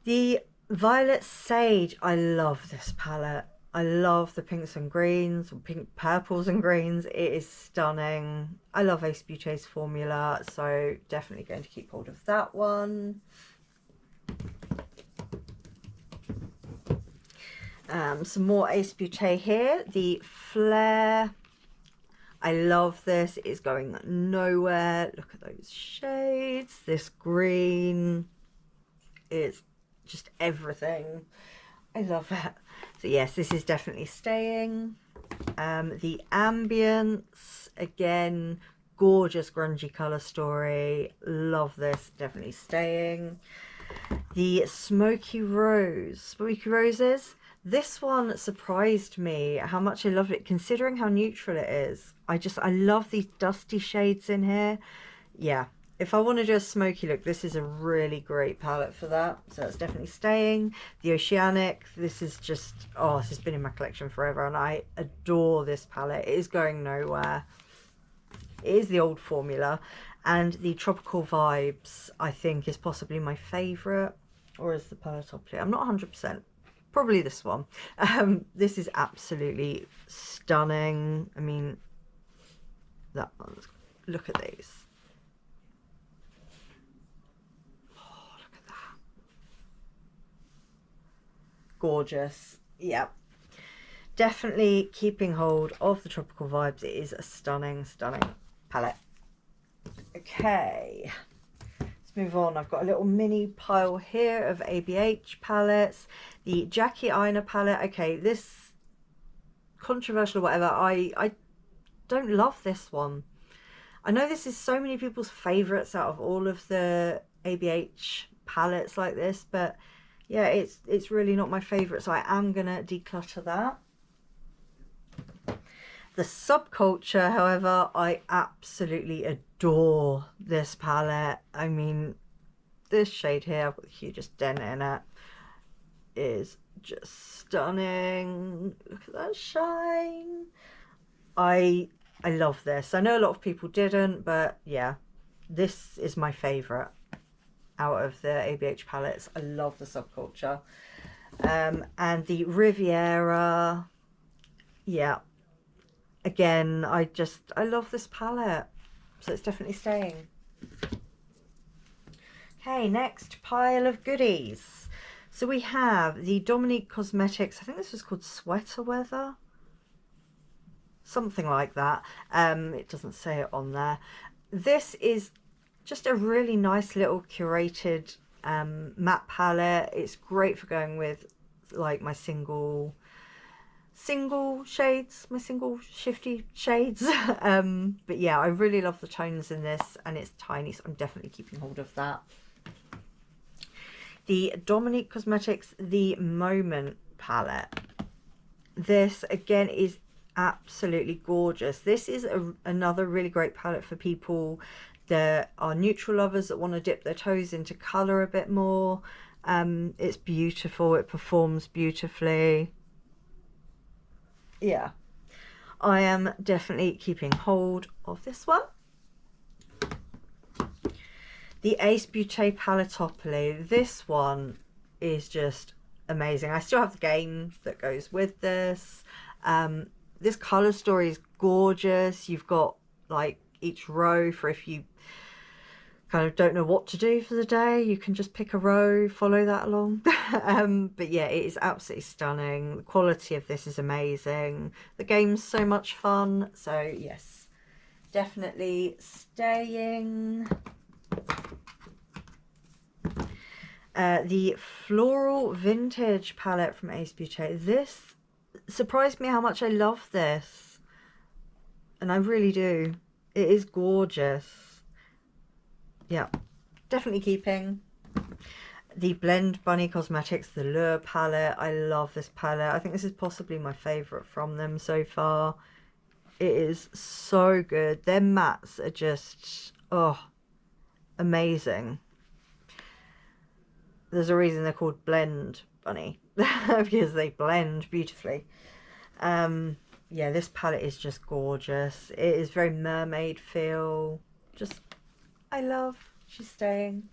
The Violet Sage, I love this palette. I love the pinks and greens, or pink, purples and greens. It is stunning. I love Ace Beaute's formula, so definitely going to keep hold of that one. Some more Ace Beaute here. The Flare. I love this. It's going nowhere. Look at those shades. This green. It's just everything. I love it. So yes, this is definitely staying. The Ambience, again, gorgeous grungy color story. Love this, definitely staying. The Smoky Roses. This one surprised me how much I love it, considering how neutral it is. I love these dusty shades in here. Yeah, if I want to do a smoky look, this is a really great palette for that. So that's definitely staying. The Oceanic, this is just, oh, this has been in my collection forever and I adore this palette. It is going nowhere. It is the old formula. And the Tropical Vibes, I think, is possibly my favourite. Or is the Palatopoli? I'm not 100%. Probably this one. This is absolutely stunning. I mean, that one's, look at these. Gorgeous. Yeah, definitely keeping hold of the Tropical Vibes. It is a stunning palette. Okay, let's move on. I've got a little mini pile here of ABH palettes. The Jackie Aina palette. Okay, this controversial or whatever, I don't love this one. I know this is so many people's favorites out of all of the ABH palettes like this, but yeah, it's really not my favorite, so I am gonna declutter that. The Subculture, however, I absolutely adore this palette. I mean, this shade here, I've got the hugest dent in it, is just stunning. Look at that shine. I love this. I know a lot of people didn't, but yeah, this is my favorite out of the ABH palettes. I love the Subculture. And the Riviera, yeah, again, I love this palette, so it's definitely staying. Okay, next pile of goodies. So we have the Dominique Cosmetics, I think this was called Sweater Weather, something like that. It doesn't say it on there. This is just a really nice little curated matte palette. It's great for going with like my single shades, my single shifty shades. But yeah, I really love the tones in this, and it's tiny, so I'm definitely keeping hold of that. The Dominique Cosmetics The Moment palette. This again is absolutely gorgeous. This is another really great palette for people that are neutral lovers that want to dip their toes into colour a bit more. It's beautiful, it performs beautifully. Yeah, I am definitely keeping hold of this one. The Ace Beaute Paletopoli. This one is just amazing. I still have the game that goes with this. This colour story is gorgeous. You've got like each row for if you kind of don't know what to do for the day, you can just pick a row, follow that along. But yeah, it is absolutely stunning. The quality of this is amazing. The game's so much fun. So yes, definitely staying. The Floral Vintage palette from Ace Beaute. This surprised me how much I love this, and I really do. It is gorgeous. Yeah, definitely keeping. The Blend Bunny Cosmetics The Lure palette. I love this palette. I think this is possibly my favourite from them so far. It is so good. Their mattes are just, oh, amazing. There's a reason they're called Blend Bunny, because they blend beautifully. Yeah, this palette is just gorgeous. It is very mermaid feel. Just, I love. She's staying.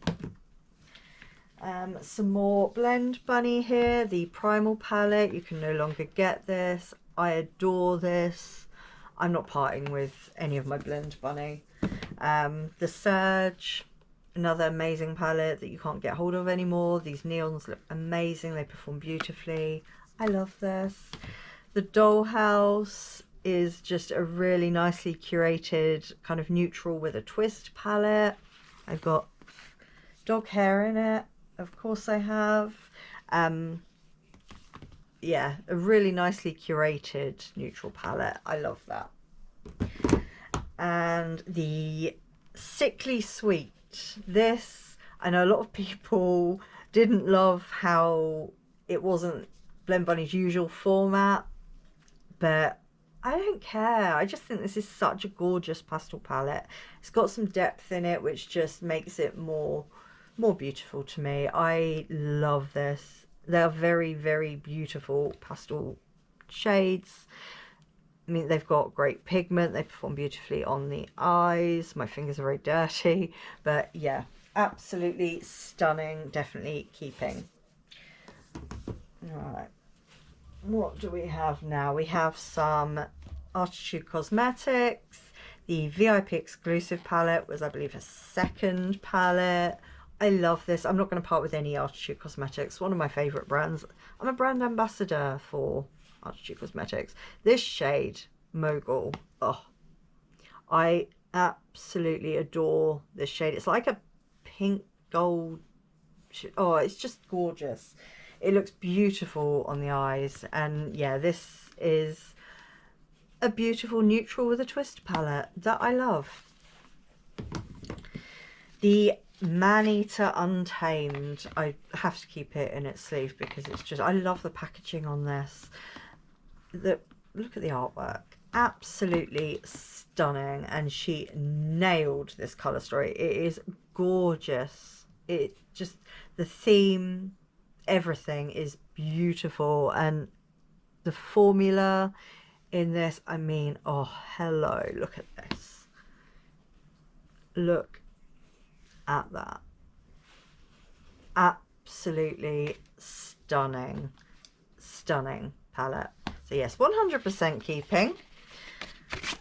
Some more Blend Bunny here. The Primal palette. You can no longer get this. I adore this. I'm not parting with any of my Blend Bunny. The Surge. Another amazing palette that you can't get hold of anymore. These neons look amazing. They perform beautifully. I love this. The Dollhouse is just a really nicely curated kind of neutral with a twist palette. I've got dog hair in it. Of course I have. Yeah, a really nicely curated neutral palette. I love that. And the Sickly Sweet. This, I know a lot of people didn't love how it wasn't Blend Bunny's usual format, but I don't care. I just think this is such a gorgeous pastel palette. It's got some depth in it, which just makes it more beautiful to me. I love this. They're very, very beautiful pastel shades. I mean, they've got great pigment. They perform beautifully on the eyes. My fingers are very dirty, but yeah, absolutely stunning. Definitely keeping. All right. What do we have now? We have some Artitude Cosmetics. The VIP exclusive palette was, I believe, a second palette. I love this. I'm not going to part with any Artitude Cosmetics. One of my favourite brands. I'm a brand ambassador for Artitude Cosmetics. This shade, Mogul. Oh, I absolutely adore this shade. It's like a pink gold. Oh, it's just gorgeous. It looks beautiful on the eyes, and yeah, this is a beautiful neutral with a twist palette that I love. The Maneater Untamed, I have to keep it in its sleeve because it's just, I love the packaging on this. Look at the artwork, absolutely stunning, and she nailed this colour story. It is gorgeous. It just, the theme, everything is beautiful, and the formula in this, I mean, oh hello, look at this, look at that, absolutely stunning palette. So yes, 100% keeping.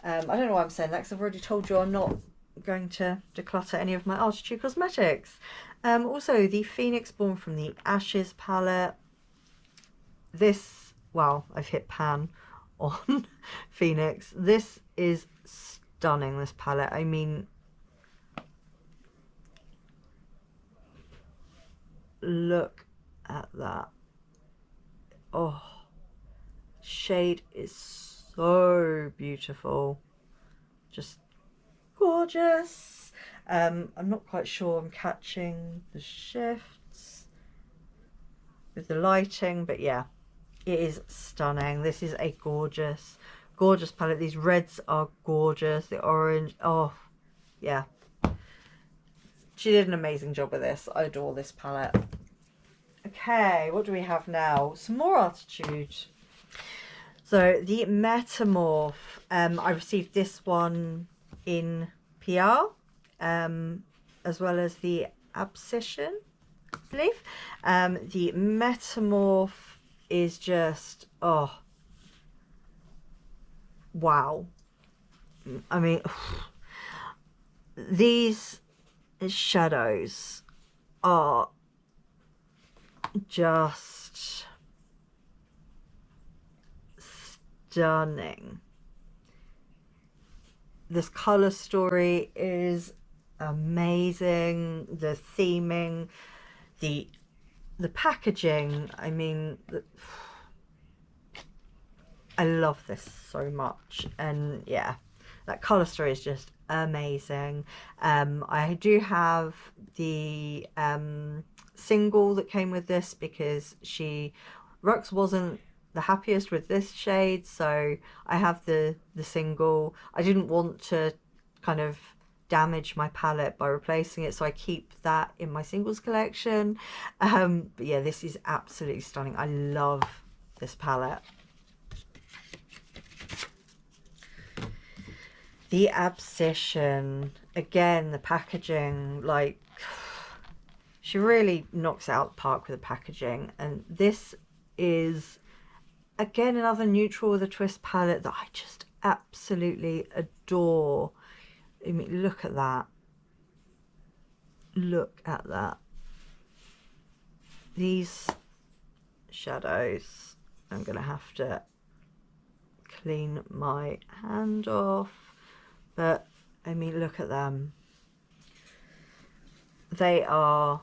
I don't know why I'm saying that, because I've already told you I'm not going to declutter any of my Artitude Cosmetics. Also, the Phoenix Born from the Ashes palette. This, well, I've hit pan on Phoenix. This is stunning, this palette. I mean, look at that. Oh, shade is so beautiful. Just gorgeous. I'm not quite sure I'm catching the shifts with the lighting, but yeah, it is stunning. This is a gorgeous palette. These reds are gorgeous. The orange, oh yeah, she did an amazing job with this. I adore this palette. Okay, what do we have now? Some more Artitude. So the Metamorph, I received this one in PR, as well as the Abscission, I believe. The Metamorph is just, oh, wow. I mean, these shadows are just stunning. This color story is amazing. The theming, the packaging, I mean, I love this so much. And yeah, that color story is just amazing. I do have the single that came with this because Rux wasn't the happiest with this shade, so I have the single. I didn't want to kind of damage my palette by replacing it, so I keep that in my singles collection. But yeah, this is absolutely stunning. I love this palette. The Abscission, again, the packaging, like, she really knocks it out the park with the packaging. And this is, again, another neutral with a twist palette that I just absolutely adore. I mean, look at that. Look at that. These shadows, I'm going to have to clean my hand off. But, I mean, look at them. They are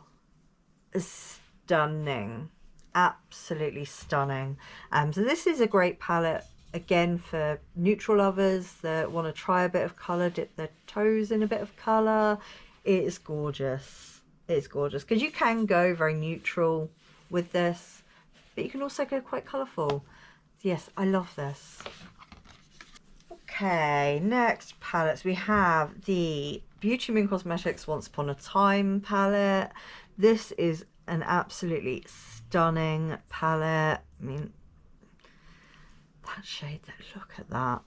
stunning. Absolutely stunning. So this is a great palette, again, for neutral lovers that want to try a bit of colour, dip their toes in a bit of colour. It is gorgeous. It's gorgeous. Because you can go very neutral with this, but you can also go quite colourful. So yes, I love this. Okay, next palettes. We have the Gourman Cosmetics Once Upon a Time palette. This is an absolutely stunning palette. I mean, that shade there, look at that.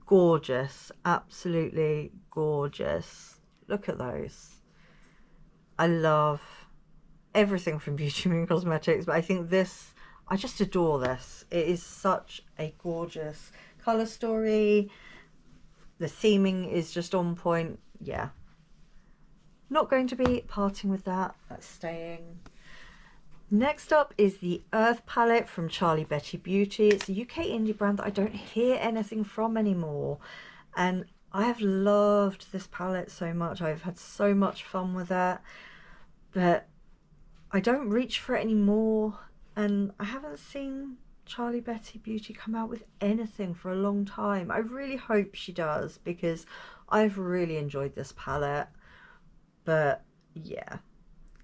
Gorgeous, absolutely gorgeous. Look at those. I love everything from Gourman Cosmetics, but I think this, I just adore this. It is such a gorgeous colour story. The theming is just on point. Yeah. Not going to be parting with that. That's staying. Next up is the Earth palette from Charlie Betty Beauty. It's a UK indie brand that I don't hear anything from anymore. And I have loved this palette so much. I've had so much fun with it. But I don't reach for it anymore. And I haven't seen Charlie Betty Beauty come out with anything for a long time. I really hope she does, because I've really enjoyed this palette. But yeah,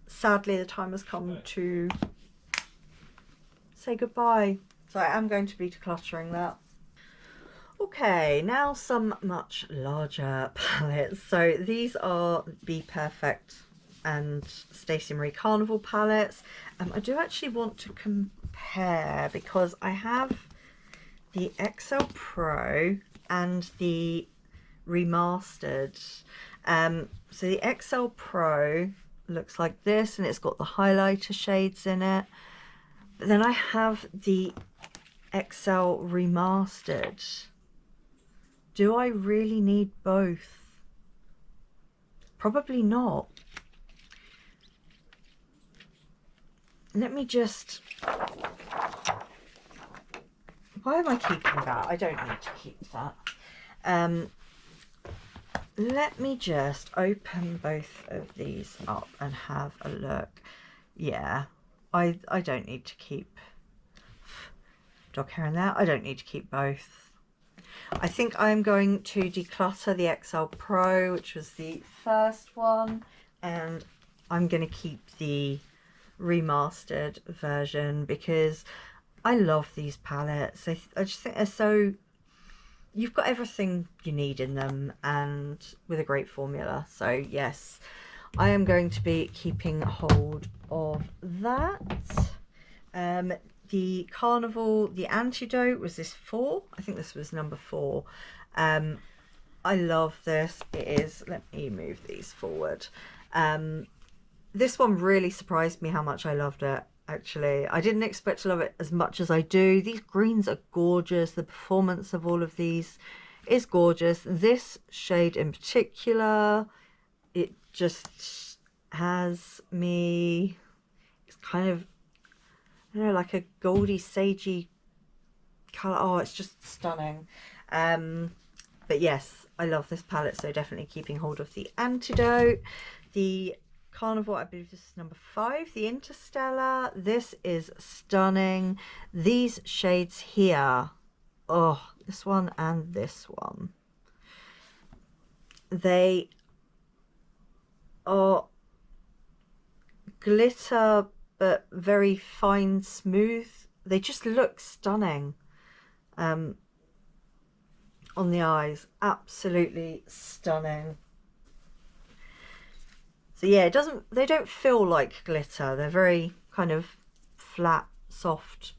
sadly the time has come to say goodbye. So I am going to be decluttering that. Okay, now some much larger palettes. So these are Be Perfect and Stacey Marie Carnival palettes. I do actually want to compare, because I have the XL Pro and the Remastered. So the XL Pro looks like this, and it's got the highlighter shades in it. But then I have the XL Remastered. Do I really need both? Probably not. Let me just... Why am I keeping that? I don't need to keep that. Let me just open both of these up and have a look. Yeah, I don't need to keep dog hair in there. I don't need to keep both. I think I'm going to declutter the XL Pro, which was the first one, and I'm going to keep the remastered version because I love these palettes. I just think they're so... You've got everything you need in them, and with a great formula. So yes, I am going to be keeping hold of that. The Carnival, the Antidote, was this 4? I think this was number 4. I love this. It is, let me move these forward. This one really surprised me how much I loved it. Actually, I didn't expect to love it as much as I do. These greens are gorgeous. The performance of all of these is gorgeous. This shade in particular, it just has me... It's kind of, I don't know, like a goldy sagey colour. Oh, it's just stunning. But yes, I love this palette, so definitely keeping hold of the Antidote. The Carnival, I believe this is number 5, the Interstellar. This is stunning. These shades here, oh, this one and this one, they are glitter but very fine, smooth. They just look stunning on the eyes. Absolutely stunning. So yeah, they don't feel like glitter. They're very kind of flat, soft.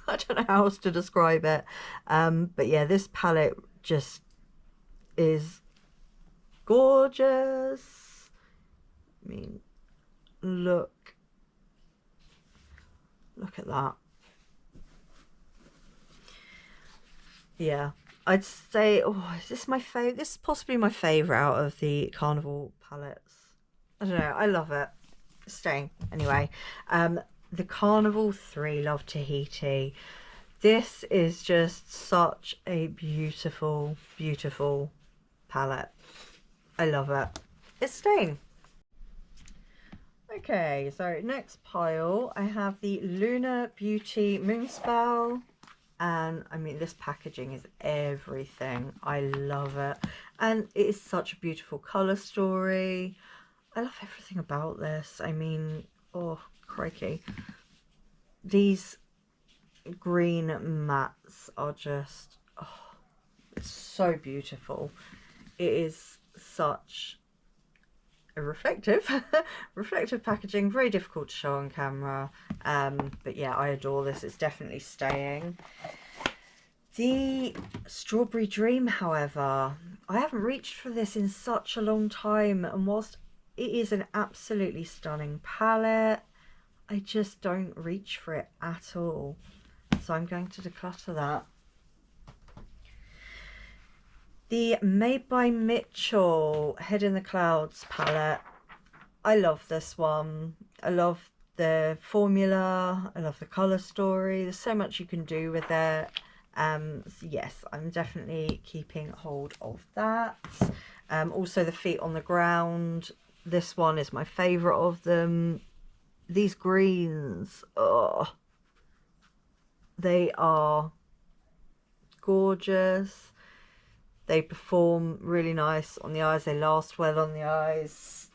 I don't know how else to describe it. But yeah, this palette just is gorgeous. I mean, look at that. Yeah, I'd say, oh, is this my favourite? This is possibly my favourite out of the Carnival palettes. I don't know, I love it. Staying anyway. The Carnival 3 Love Tahiti. This is just such a beautiful, beautiful palette. I love it. It's staying. Okay, so next pile I have the Lunar Beauty Moonspell. And I mean, this packaging is everything. I love it. And it is such a beautiful colour story. I love everything about this. I mean, oh, crikey. These green mattes are just, oh, it's so beautiful. It is such a reflective reflective packaging, very difficult to show on camera, but yeah, I adore this. It's definitely staying. The Strawberry Dream, however, I haven't reached for this in such a long time, and whilst it is an absolutely stunning palette, I just don't reach for it at all, so I'm going to declutter that. The Made by Mitchell Head in the Clouds palette. I love this one. I love the formula. I love the colour story. There's so much you can do with it. So yes, I'm definitely keeping hold of that. Also the Feet on the Ground. This one is my favourite of them. These greens, oh, they are gorgeous. They perform really nice on the eyes. They last well on the eyes,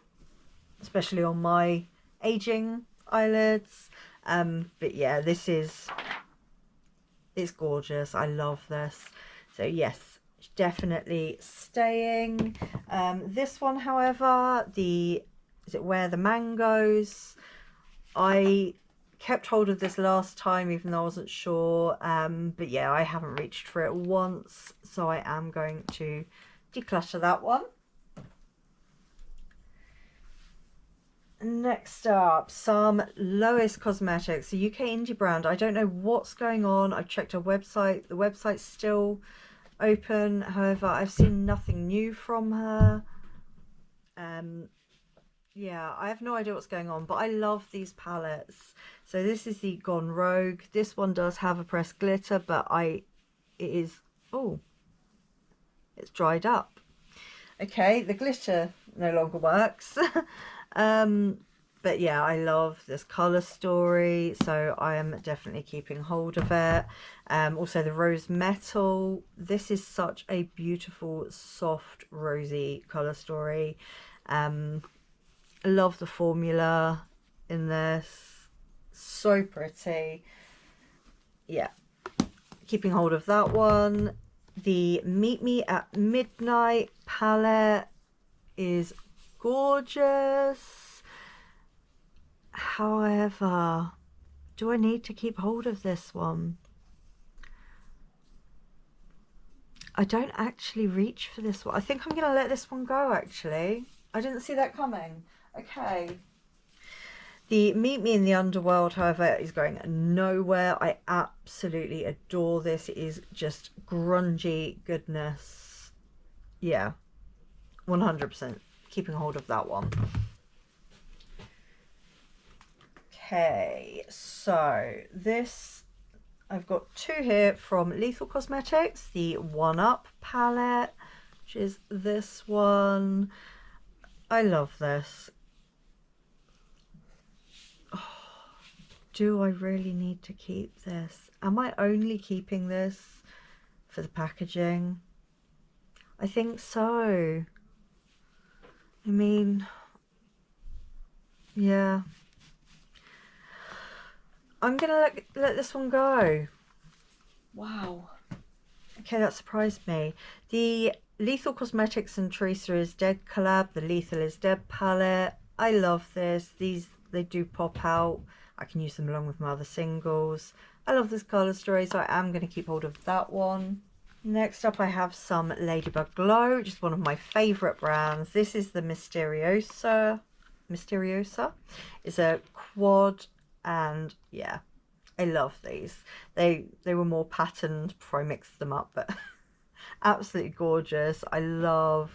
especially on my aging eyelids. But yeah, it's gorgeous. I love this. So yes, definitely staying. This one, however, is it Where the Mangoes? I kept hold of this last time, even though I wasn't sure, but yeah, I haven't reached for it once, so I am going to declutter that one. Next up, some Lois Cosmetics, a UK indie brand. I don't know what's going on. I've checked her website. The website's still open. However, I've seen nothing new from her. Yeah, I have no idea what's going on, but I love these palettes. So this is the Gone Rogue. This one does have a pressed glitter, but it is, oh, it's dried up. Okay, the glitter no longer works. But yeah, I love this colour story, so I am definitely keeping hold of it. Also the Rose Metal. This is such a beautiful, soft, rosy colour story. I love the formula in this. So pretty. Yeah. Keeping hold of that one. The Meet Me at Midnight palette is gorgeous. However, do I need to keep hold of this one? I don't actually reach for this one. I think I'm going to let this one go, actually. I didn't see that coming. Okay. The Meet Me in the Underworld, however, is going nowhere. I absolutely adore this. It is just grungy goodness. Yeah, 100% keeping hold of that one. Okay, so this, I've got two here from Lethal Cosmetics. The One Up palette, which is this one. I love this. Do I really need to keep this? Am I only keeping this for the packaging? I think so. I mean, yeah. I'm gonna let this one go. Wow. Okay, that surprised me. The Lethal Cosmetics and Teresa is Dead collab. The Lethal is Dead palette. I love this. These, they do pop out. I can use them along with my other singles. I love this colour story, so I am going to keep hold of that one. Next up, I have some Ladybug Glow, which is one of my favourite brands. This is the Mysteriosa. It's a quad, and yeah, I love these. They were more patterned before I mixed them up, but absolutely gorgeous. I love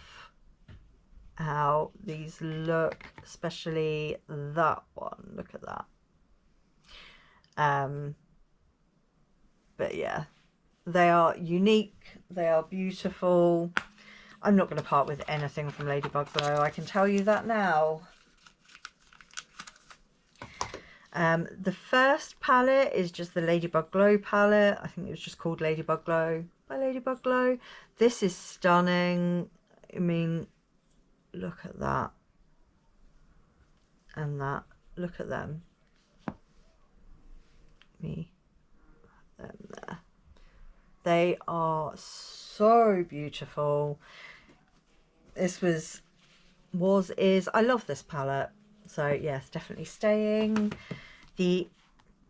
how these look, especially that one. Look at that. But yeah, they are unique, they are beautiful. I'm not going to part with anything from Ladybug though, I can tell you that now. The first palette is just the Ladybug Glow palette. I think it was just called Ladybug Glow by Ladybug Glow. This is stunning. I mean, look at that and that. Look at them. They are so beautiful. This is, I love this palette. So yes, definitely staying. The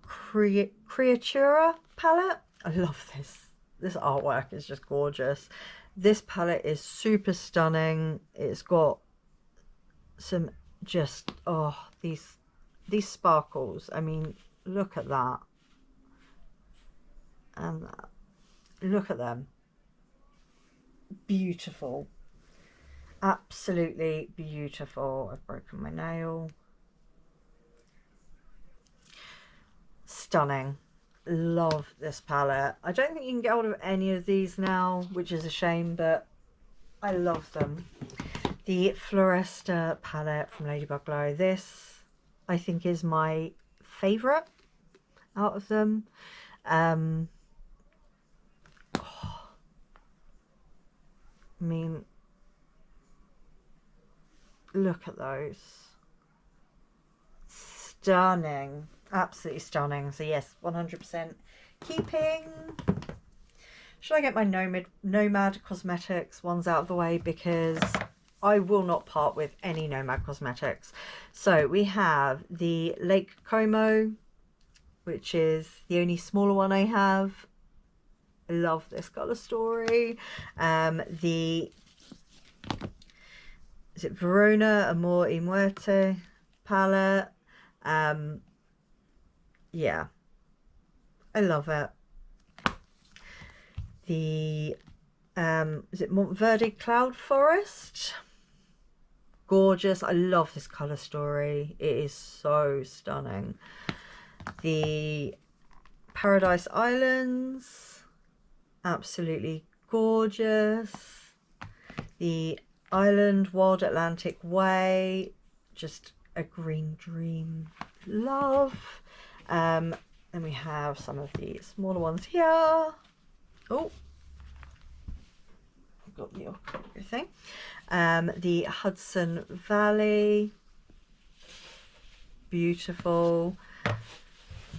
Creatura palette. I love this. This artwork is just gorgeous. This palette is super stunning. It's got some just, oh, these sparkles. I mean, look at that. And that. Look at them. Beautiful. Absolutely beautiful. I've broken my nail. Stunning. Love this palette. I don't think you can get hold of any of these now, which is a shame, but I love them. The Floresta palette from Ladybug Glow. This, I think, is my favourite out of them. I mean, look at those. Stunning. Absolutely stunning. So yes, 100% keeping. Should I get my Nomad Cosmetics ones out of the way, because I will not part with any Nomad Cosmetics. So we have the Lake Como, which is the only smaller one I have. I love this colour story. Is it Verona Amor y Muerte palette? Yeah, I love it. The is it Mvndi Cloud Forest? Gorgeous. I love this colour story. It is so stunning. The Paradise Islands, absolutely gorgeous. The Island Wild Atlantic Way, just a green dream. Love. Then we have some of the smaller ones here. Oh, I've got the thing. The Hudson Valley, beautiful.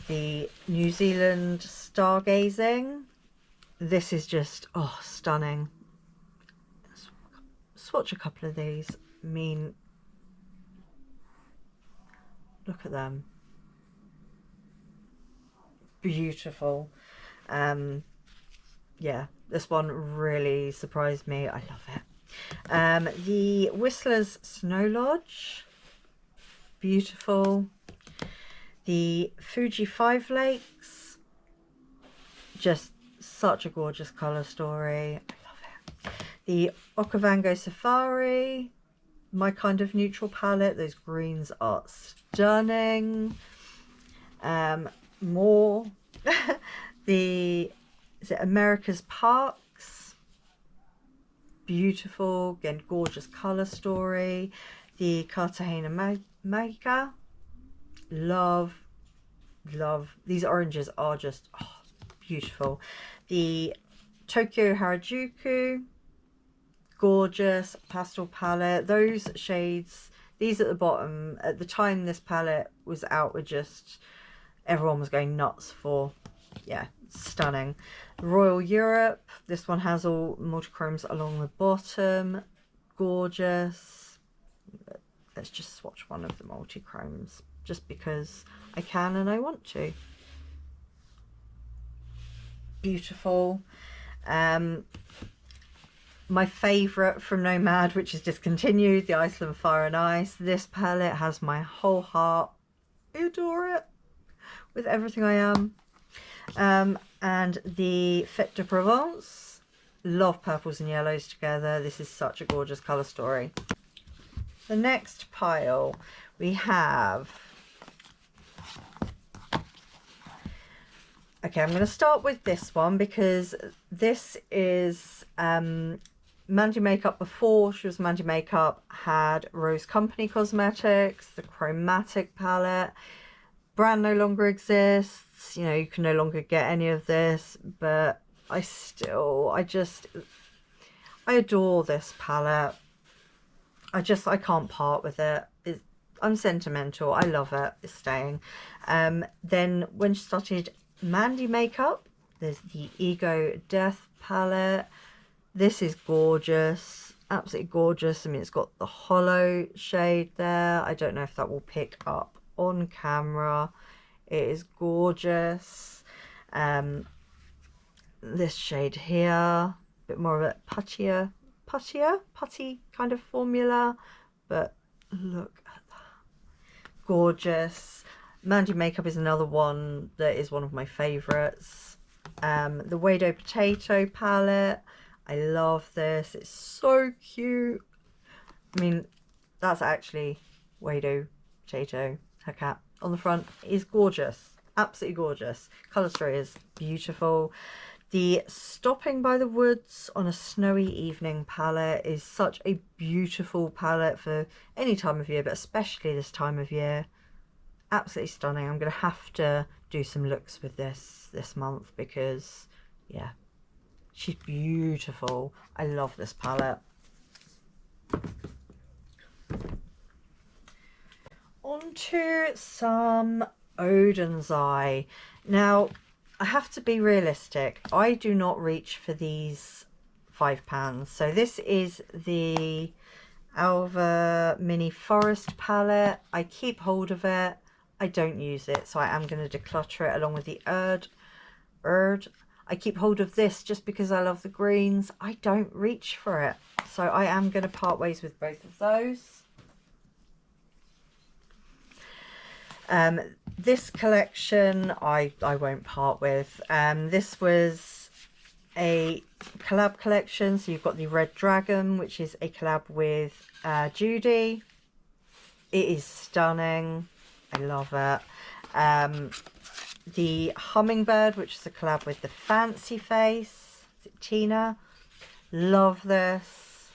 The New Zealand Stargazing. This is just, oh, stunning. Swatch a couple of these. I mean, look at them. Beautiful. Yeah, this one really surprised me. I love it. The Whistler's Snow Lodge, beautiful. The Fuji Five Lakes, just such a gorgeous colour story. I love it. The Okavango Safari, my kind of neutral palette. Those greens are stunning. More. Is it America's Parks? Beautiful. Again, gorgeous colour story. The Cartagena Magica. Love. These oranges are just, oh, beautiful. The Tokyo Harajuku. Gorgeous pastel palette. Those shades, these at the bottom, at the time this palette was out, were just, everyone was going nuts for. Yeah, stunning. Royal Europe, this one has all multichromes along the bottom. Gorgeous. Let's just swatch one of the multichromes, just because I can and I want to. Beautiful. My favourite from Nomad, which is discontinued, the Iceland Fire and Ice. This palette has my whole heart. I adore it with everything I am. And the Fête de Provence. Love purples and yellows together. This is such a gorgeous colour story. The next pile we have. Okay, I'm going to start with this one, because this is Mandy Makeup. Before she was Mandy Makeup, had Rose Company Cosmetics, the Chromatic palette. Brand no longer exists, you know, you can no longer get any of this, but I adore this palette. I can't part with it. I'm sentimental. I love it. It's staying. Then when she started Mandy Makeup, there's the Ego Death palette. This is gorgeous, absolutely gorgeous. I mean, it's got the hollow shade there. I don't know if that will pick up on camera. It is gorgeous. This shade here, a bit more of a putty kind of formula, but look at that, gorgeous. Mandy Makeup is another one that is one of my favorites. The Wedo Potato palette, I love this. It's so cute. I mean, that's actually Wedo Potato, her cat on the front. Is gorgeous, absolutely gorgeous. Colour story is beautiful. The Stopping by the Woods on a Snowy Evening palette is such a beautiful palette for any time of year, but especially this time of year. Absolutely stunning. I'm going to have to do some looks with this month because, yeah, she's beautiful. I love this palette. On to some Odin's Eye. Now, I have to be realistic. I do not reach for these £5. So this is the Alva Mini Forest palette. I keep hold of it. I don't use it, so I am going to declutter it along with the Erd. I keep hold of this just because I love the greens. I don't reach for it, so I am going to part ways with both of those. This collection I won't part with. This was a collab collection, so you've got the Red Dragon, which is a collab with Judy. It is stunning. I love it. The Hummingbird, which is a collab with the Fancy Face. Is it Tina? Love this.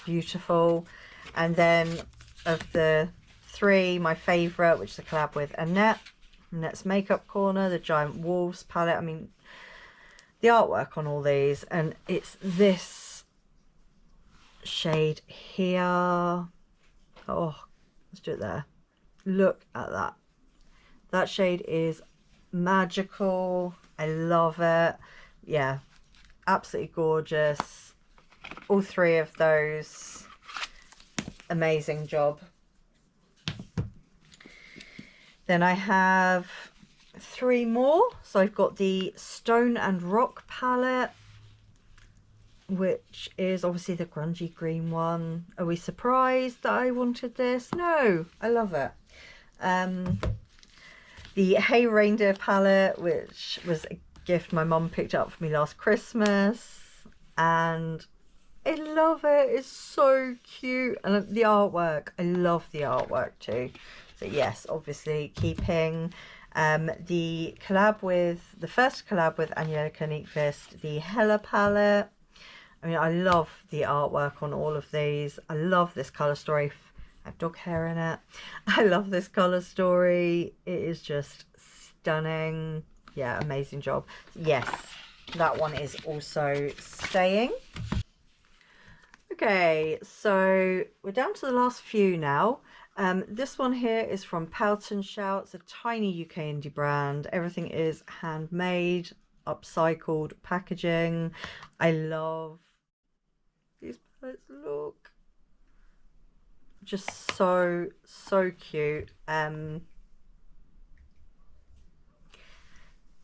Beautiful. And then of the three, my favourite, which is a collab with Annette's Makeup Corner, the Giant Wolves palette. I mean, the artwork on all these, and it's this shade here. Oh, let's do it there. Look at that. That shade is magical. I love it. Yeah, absolutely gorgeous. All three of those, amazing job. Then I have three more. So I've got the Stone and Rock palette, which is obviously the grungy green one. Are we surprised that I wanted this? No, I love it. The Hey Reindeer palette, which was a gift my mum picked up for me last Christmas, and I love it. It's so cute, and the artwork, I love the artwork too. So yes, obviously keeping the collab with, the first collab with Angelica Nyqvist, the Hella palette. I mean, I love the artwork on all of these. I love this colour story. I have dog hair in it. I love this colour story. It is just stunning. Yeah, amazing job. Yes, that one is also staying. Okay, so we're down to the last few now. This one here is from Pout and Shout. It's a tiny UK indie brand. Everything is handmade, upcycled packaging. I love these palettes. Look, just so cute.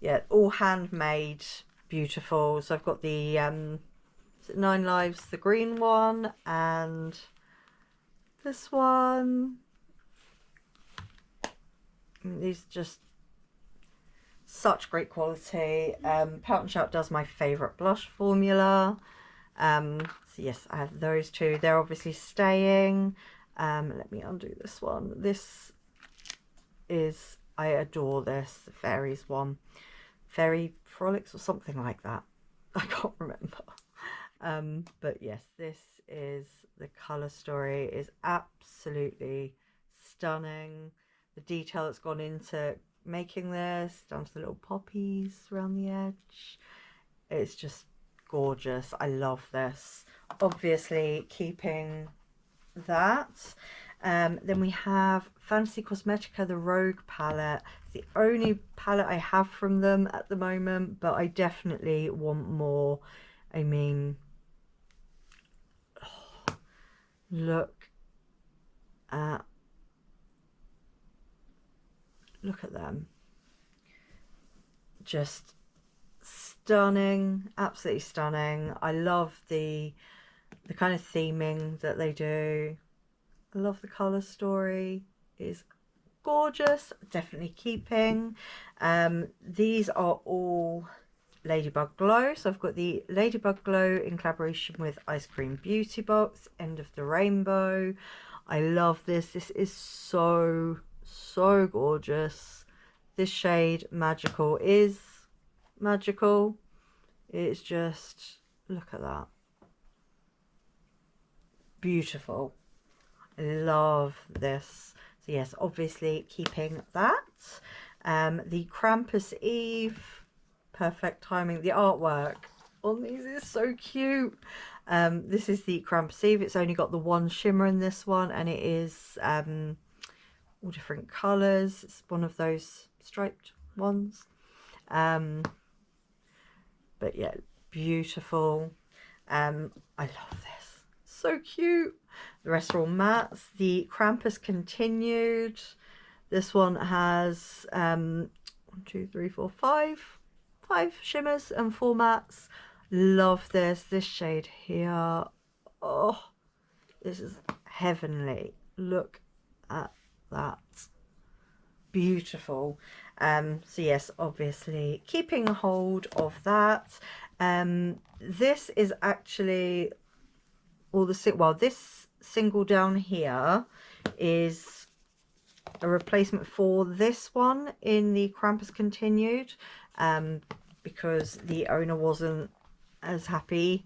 Yeah, all handmade, beautiful. So I've got the is it 9 Lives, the green one, and this one. These are just such great quality. Pout and Shout does my favourite blush formula. So yes, I have those two. They're obviously staying. Let me undo this one. This is, I adore this, the Fairies one. Fairy Frolics or something like that. I can't remember. But yes, this is, the colour story is absolutely stunning. The detail that's gone into making this, down to the little poppies around the edge. It's just gorgeous. I love this. Obviously keeping that. Then we have Fantasy Cosmetica, the Rogue palette. the only palette I have from them at the moment, but I definitely want more. I mean, oh, look at them. Just stunning, absolutely stunning. I love the kind of theming that they do. I love the color story. It's gorgeous, definitely keeping. These are all Ladybug Glow. So I've got the Ladybug Glow in collaboration with Ice Cream Beauty Box, End of the Rainbow. I love this. This is so gorgeous. This shade Magical is magical. It's just, look at that. Beautiful. I love this. So yes, obviously keeping that. The Krampus Eve, perfect timing. The artwork on these is so cute. This is the Krampus Eve. It's only got the one shimmer in this one, and it is all different colours. It's one of those striped ones. But yeah, beautiful. I love this. So cute. The rest are all mattes. The Krampus Continued. This one has 1, 2, 3, 4, 5 shimmers and 4 mattes. Love this. This shade here. Oh, this is heavenly. Look at that. Beautiful. So yes, obviously keeping a hold of that. This is actually all the well, this single down here is a replacement for this one in the Krampus Continued, because the owner wasn't as happy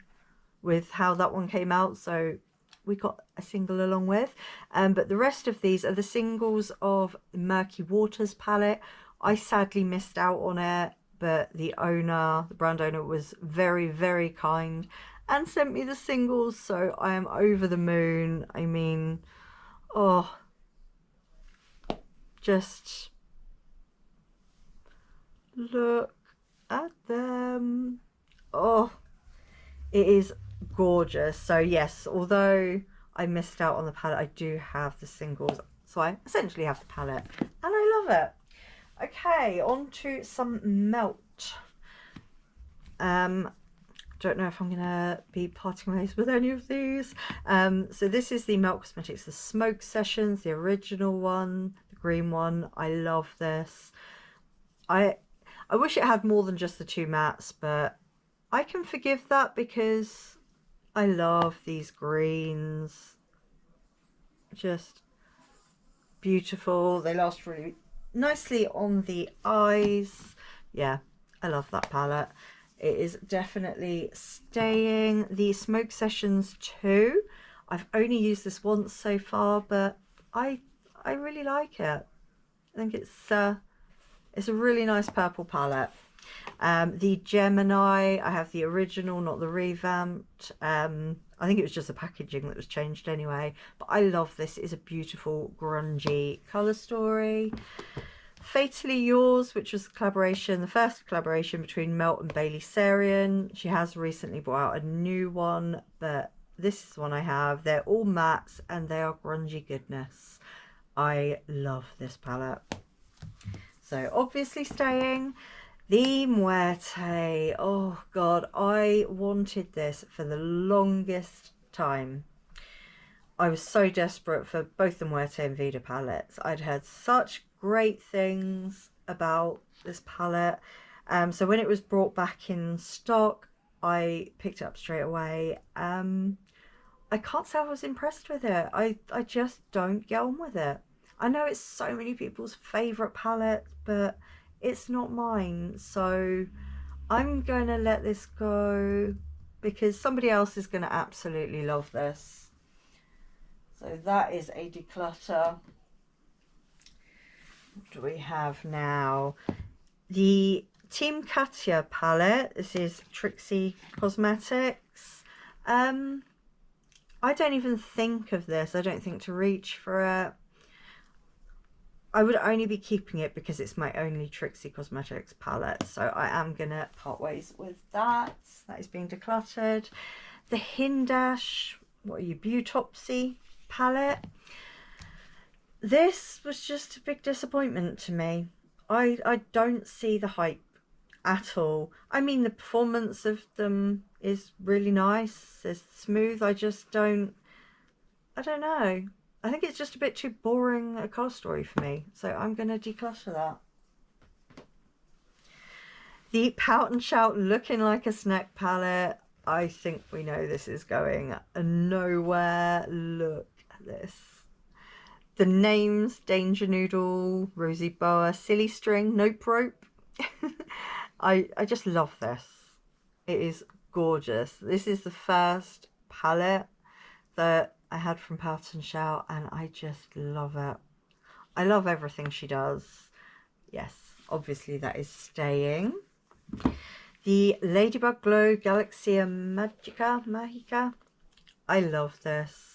with how that one came out, so we got a single along with. But the rest of these are the singles of the Murky Waters palette. I sadly missed out on it, but the owner, the brand owner, was very kind and sent me the singles, so I am over the moon. I mean, oh, just look at them. Oh, it is gorgeous. So yes, although I missed out on the palette, I do have the singles, so I essentially have the palette and I love it. Okay, on to some melt. Don't know if I'm gonna be parting ways with any of these. So this is the Melt Cosmetics, the Smoke Sessions, the original one, the green one. I love this. I wish it had more than just the 2 mattes, but I can forgive that because I love these greens. Just beautiful. They last really nicely on the eyes. Yeah, I love that palette. It is definitely staying. The Smoke Sessions 2, I've only used this once so far, but I really like it. I think it's a really nice purple palette. The Gemini, I have the original, not the revamped. I think it was just the packaging that was changed anyway, but I love this. It is a beautiful grungy colour story. Fatally Yours, which was a collaboration, the first collaboration between Melt and Bailey Sarian. She has recently brought out a new one, but this is one I have. They're all mattes and they are grungy goodness. I love this palette. So obviously staying, the Muerte. Oh god, I wanted this for the longest time. I was so desperate for both the Muerte and Vida palettes. I'd heard such great things about this palette. So when it was brought back in stock, I picked it up straight away. I can't say I was impressed with it. I just don't get on with it. I know it's so many people's favourite palette, but it's not mine. So I'm going to let this go because somebody else is going to absolutely love this. So that is a declutter. What do we have now? The Team Katia palette. This is Trixie Cosmetics. I don't even think of this. I don't think to reach for it. I would only be keeping it because it's my only Trixie Cosmetics palette. So I am going to part ways with that. That is being decluttered. The Hindash, what are you, Beautopsy palette. This was just a big disappointment to me. I don't see the hype at all. I mean, the performance of them is really nice. It's smooth. I don't know. I think it's just a bit too boring a colour story for me. So I'm going to declutter that. The Pout and Shout Looking Like a Snack palette. I think we know this is going nowhere. Look at this. The names: Danger Noodle, Rosy Boa, Silly String, Nope Rope. I just love this. It is gorgeous. This is the first palette that I had from Pout and Shout, and I just love it. I love everything she does. Yes, obviously that is staying. The Ladybug Glow Galaxia Magica. I love this.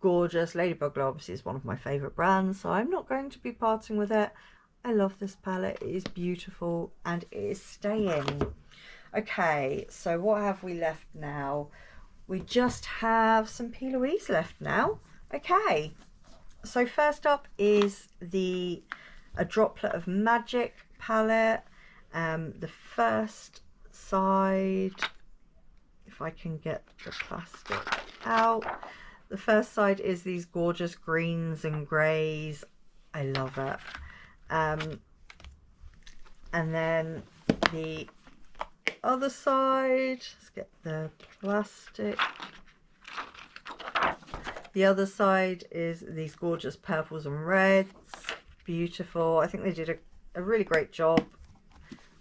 Gorgeous. Ladybug Glow obviously is one of my favourite brands, so I'm not going to be parting with it. I love this palette. It is beautiful and it is staying. Okay, so what have we left now? We just have some P. Louise left now. Okay, so first up is A Droplet of Magic palette. The first side, if I can get the plastic out. The first side is these gorgeous greens and greys. I love it. And then the other side, let's get the plastic. The other side is these gorgeous purples and reds. Beautiful. I think they did a really great job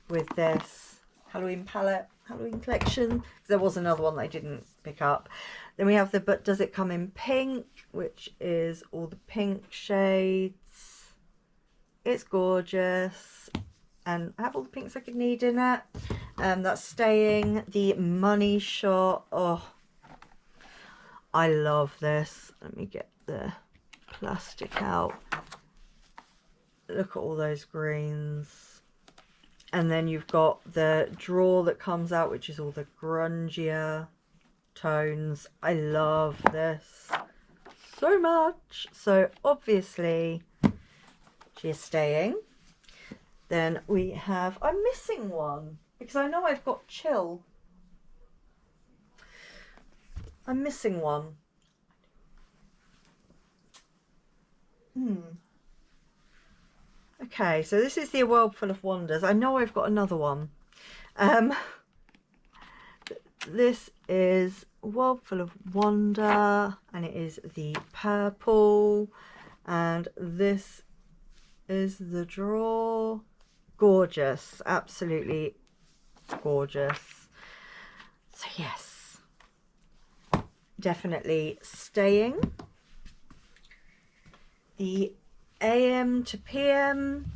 with this Halloween palette, Halloween collection. There was another one that I didn't pick up. Then we have the But Does It Come in Pink, which is all the pink shades. It's gorgeous, and I have all the pinks I could need in it. That's staying. The Money Shot. Oh, I love this. Let me get the plastic out. Look at all those greens. And then you've got the drawer that comes out, which is all the grungier tones. I love this so much. So obviously she is staying. Then we have, I'm missing one because I know I've got Chill. I'm missing one. Okay, so this is the A World Full of Wonders. I know I've got another one. This is A World Full of Wonder, and it is the purple, and this is the drawer. Gorgeous, absolutely gorgeous. So yes, definitely staying. The AM to PM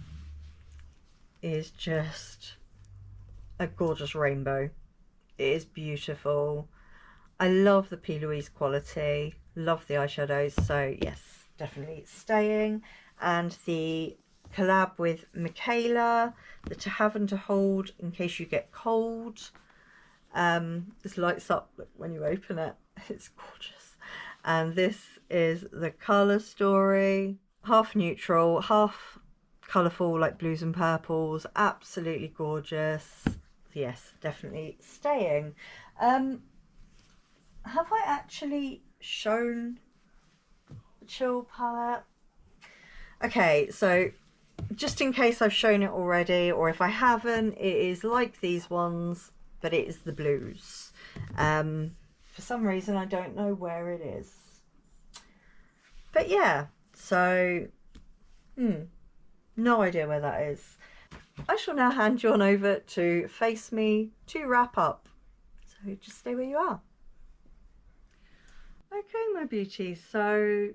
is just a gorgeous rainbow. It is beautiful. I love the P. Louise quality, love the eyeshadows, so yes, definitely staying. And the collab with Michaela, the To Have and To Hold in Case You Get Cold. This lights up when you open it. It's gorgeous. And this is the colour story. Half neutral, half colourful, like blues and purples. Absolutely gorgeous. Yes, definitely staying. Have I actually shown the Chill palette? Okay, so just in case I've shown it already, or if I haven't, it is like these ones, but it is the blues. For some reason I don't know where it is, but yeah, so no idea where that is. I shall now hand you on over to Face Me to wrap up, so just stay where you are. Okay, my beauties, so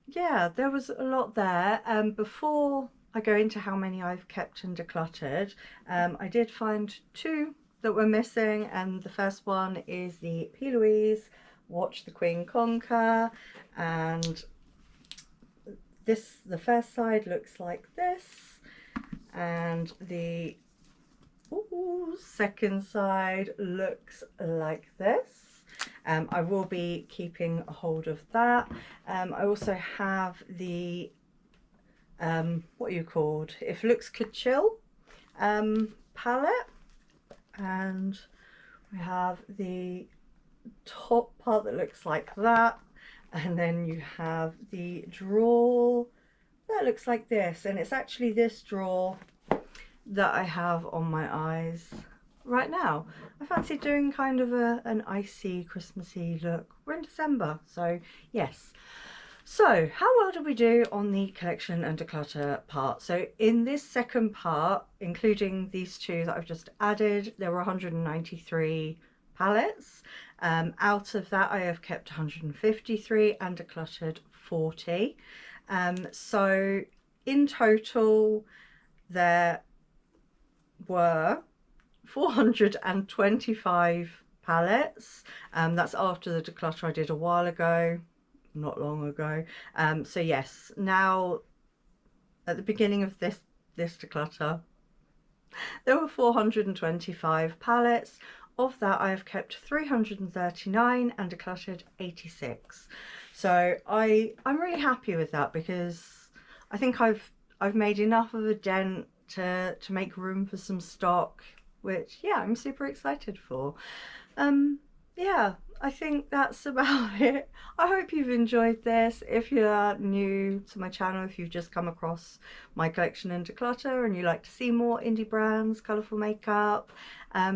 yeah, there was a lot there. Before I go into how many I've kept and decluttered, I did find two that were missing, and the first one is the P. Louise Watch the Queen Conquer, and the first side looks like this, and the second side looks like this. I will be keeping a hold of that. I also have the what are you called? If Looks Could Chill palette, and we have the top part that looks like that, and then you have the drawer that looks like this, and it's actually this drawer that I have on my eyes right now. I fancy doing kind of an icy Christmassy look. We're in December, so yes. So how well did we do on the collection and declutter part? So in this second part, including these two that I've just added, there were 193 palettes. Out of that I have kept 153 and decluttered 40. So in total there were 425 palettes. That's after the declutter I did a while ago, not long ago. So yes, now at the beginning of this declutter there were 425 palettes. Of that I have kept 339 and decluttered 86. So I'm really happy with that, because I think I've made enough of a dent to make room for some stock, which yeah, I'm super excited for. Yeah, I think that's about it. I hope you've enjoyed this. If you're new to my channel, if you've just come across my collection and declutter and you like to see more indie brands, colourful makeup,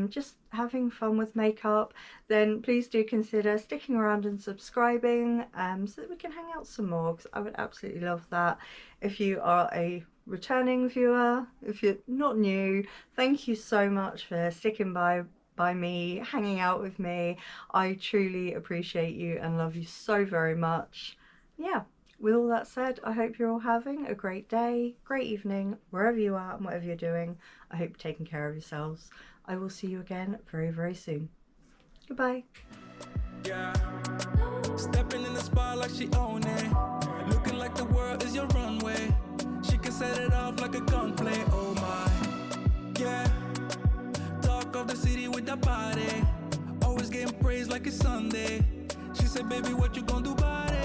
just having fun with makeup, then please do consider sticking around and subscribing, so that we can hang out some more, because I would absolutely love that. If you are a returning viewer, if you're not new, thank you so much for sticking by me, hanging out with me. I truly appreciate you and love you so very much. Yeah, with all that said, I hope you're all having a great day, great evening, wherever you are and whatever you're doing. I hope you're taking care of yourselves. I will see you again very, very soon. Goodbye. Yeah, stepping in the spot like she own it, looking like the world is your runway. She can set it off like a gunplay. Oh my, yeah. Talk of the city with that body, always getting praised like it's Sunday. She said, baby, what you gonna do about it?